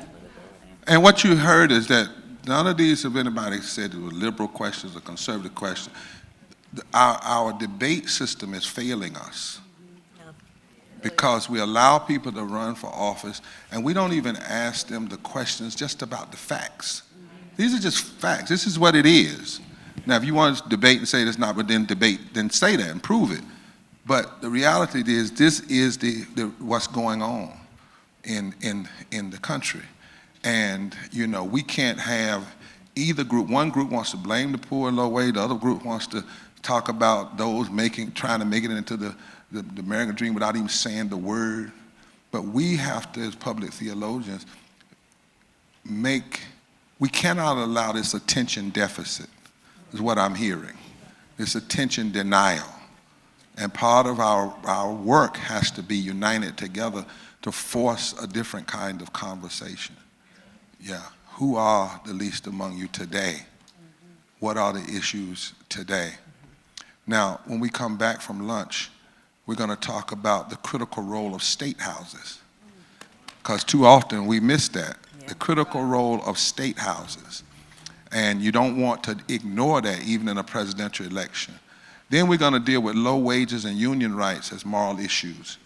And what you heard is that none of these have anybody said it were liberal questions or conservative questions. Our debate system is failing us because we allow people to run for office and we don't even ask them the questions just about the facts. These are just facts. This is what it is. Now, if you want to debate and say it's not, but then debate, then say that and prove it. But the reality is, this is what's going on in the country. And, you know, we can't have either group. One group wants to blame the poor and low wage. The other group wants to talk about those trying to make it into the American dream without even saying the word. But we have to, as public theologians, we cannot allow this attention deficit, is what I'm hearing, this attention denial. And part of our work has to be united together to force a different kind of conversation. Yeah, who are the least among you today? What are the issues today? Now, when we come back from lunch, we're going to talk about the critical role of state houses, because too often we miss that, the critical role of state houses. And you don't want to ignore that even in a presidential election. Then we're going to deal with low wages and union rights as moral issues.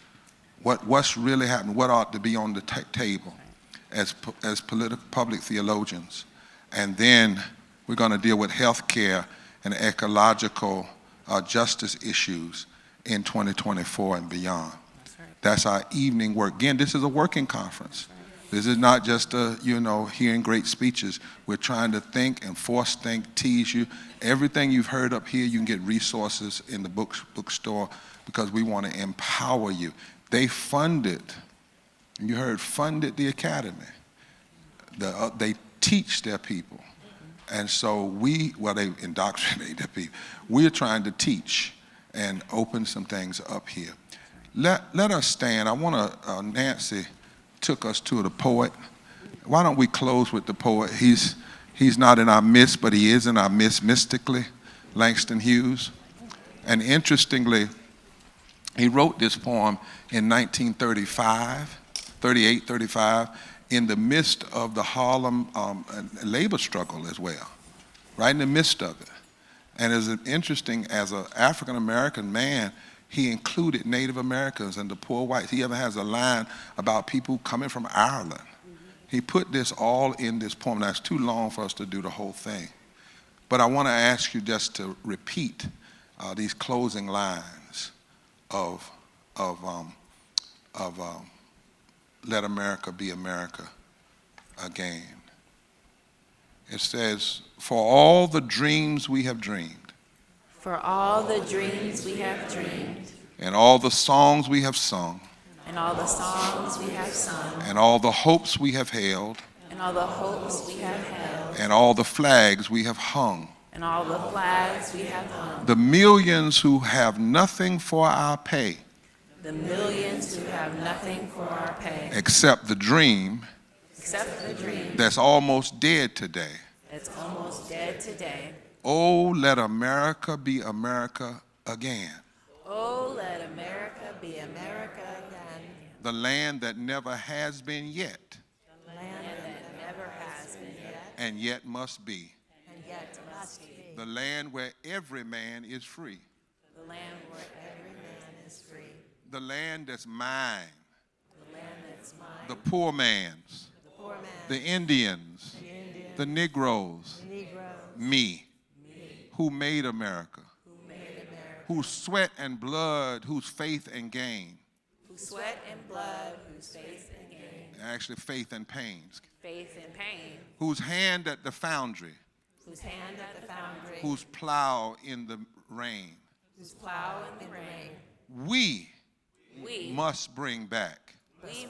What's really happening? What ought to be on the table as public theologians? And then we're going to deal with health care and ecological justice issues in 2024 and beyond. That's our evening work. Again, this is a working conference. This is not just hearing great speeches. We're trying to think and force think, tease you. Everything you've heard up here, you can get resources in the bookstore, because we want to empower you. They funded, you heard, funded the academy. They teach their people. And so they indoctrinate their people. We're trying to teach and open some things up here. Let us stand. I want to, Nancy took us to the poet. Why don't we close with the poet? He's not in our midst, but he is in our midst mystically, Langston Hughes. And interestingly, he wrote this poem in 1935, in the midst of the Harlem labor struggle as well, right in the midst of it. And as interesting, as an African-American man, he included Native Americans and the poor whites. He even has a line about people coming from Ireland. He put this all in this poem. Now, it's too long for us to do the whole thing. But I want to ask you just to repeat these closing lines of Let America Be America Again. It says, for all the dreams we have dreamed, For all the dreams we have dreamed, and all the songs we have sung, and all the songs we have sung, and all the hopes we have held, and all the hopes we have held, and all the flags we have hung, and all the flags we have hung, the millions who have nothing for our pay, the millions who have nothing for our pay, except the dream except the dream that's almost dead today. that's almost dead today. Oh, let America be America again. Oh, let America be America again. The land that never has been yet, The land that never has been yet, and yet must be. and yet must be. The land where every man is free. The land where every man is free. The land that's mine. The land that's mine. The poor man's. The poor man. The Indians. The Negroes. The Negro. Me. Who made America. Who made America. Whose sweat and blood, whose faith and gain. Whose sweat and blood, whose faith and gain. Actually, faith and pains. Faith and pain. Whose hand at the foundry. Whose hand at the foundry. Whose plow in the rain. Whose plow in the rain. We We must bring back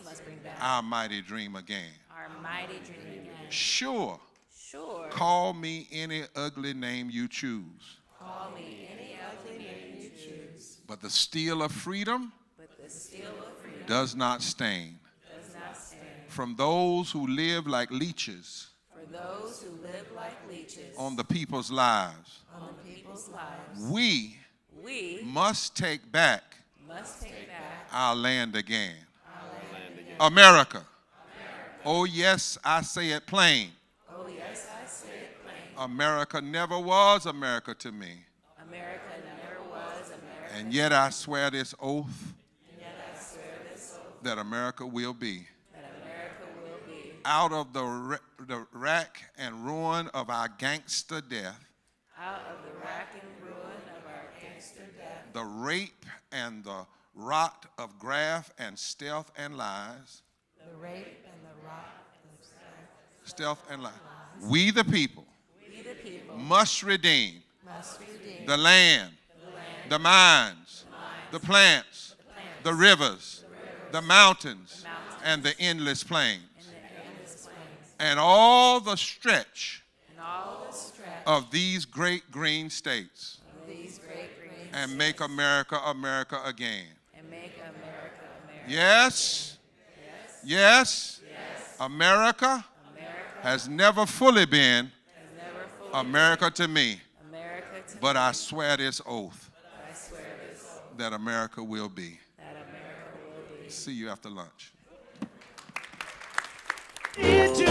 must bring back our mighty dream again. our mighty dream again. Sure, Sure. call me any ugly name you choose, Call me any ugly name you choose, but the steel of freedom but the steel of freedom does not stain. does not stand. From those who live like leeches For those who live like leeches on the people's lives, on the people's lives, we we must take back must take back our land again. America. Oh, yes, I say it plain. Oh, yes, I say it plain. America never was America to me. America never was America. And yet I swear this oath And yet I swear this oath that America will be. that America will be. Out of the wreck and ruin of our gangster death, Out of the rack and ruin of our gangster death, the rape and the rot of graft and stealth and lies, the rape and the rot of stealth and lies, we the people we the people must redeem must redeem the land, the mines, the plants, the rivers, the mountains, and the endless plains, and all the stretch and all the stretch of these great green states, of these great green and make America America again. and make America America. Yes, yes, America has never fully been Never fully America to me, America to but I swear this oath I swear this oath that America will be. that America will be. See you after lunch. Did you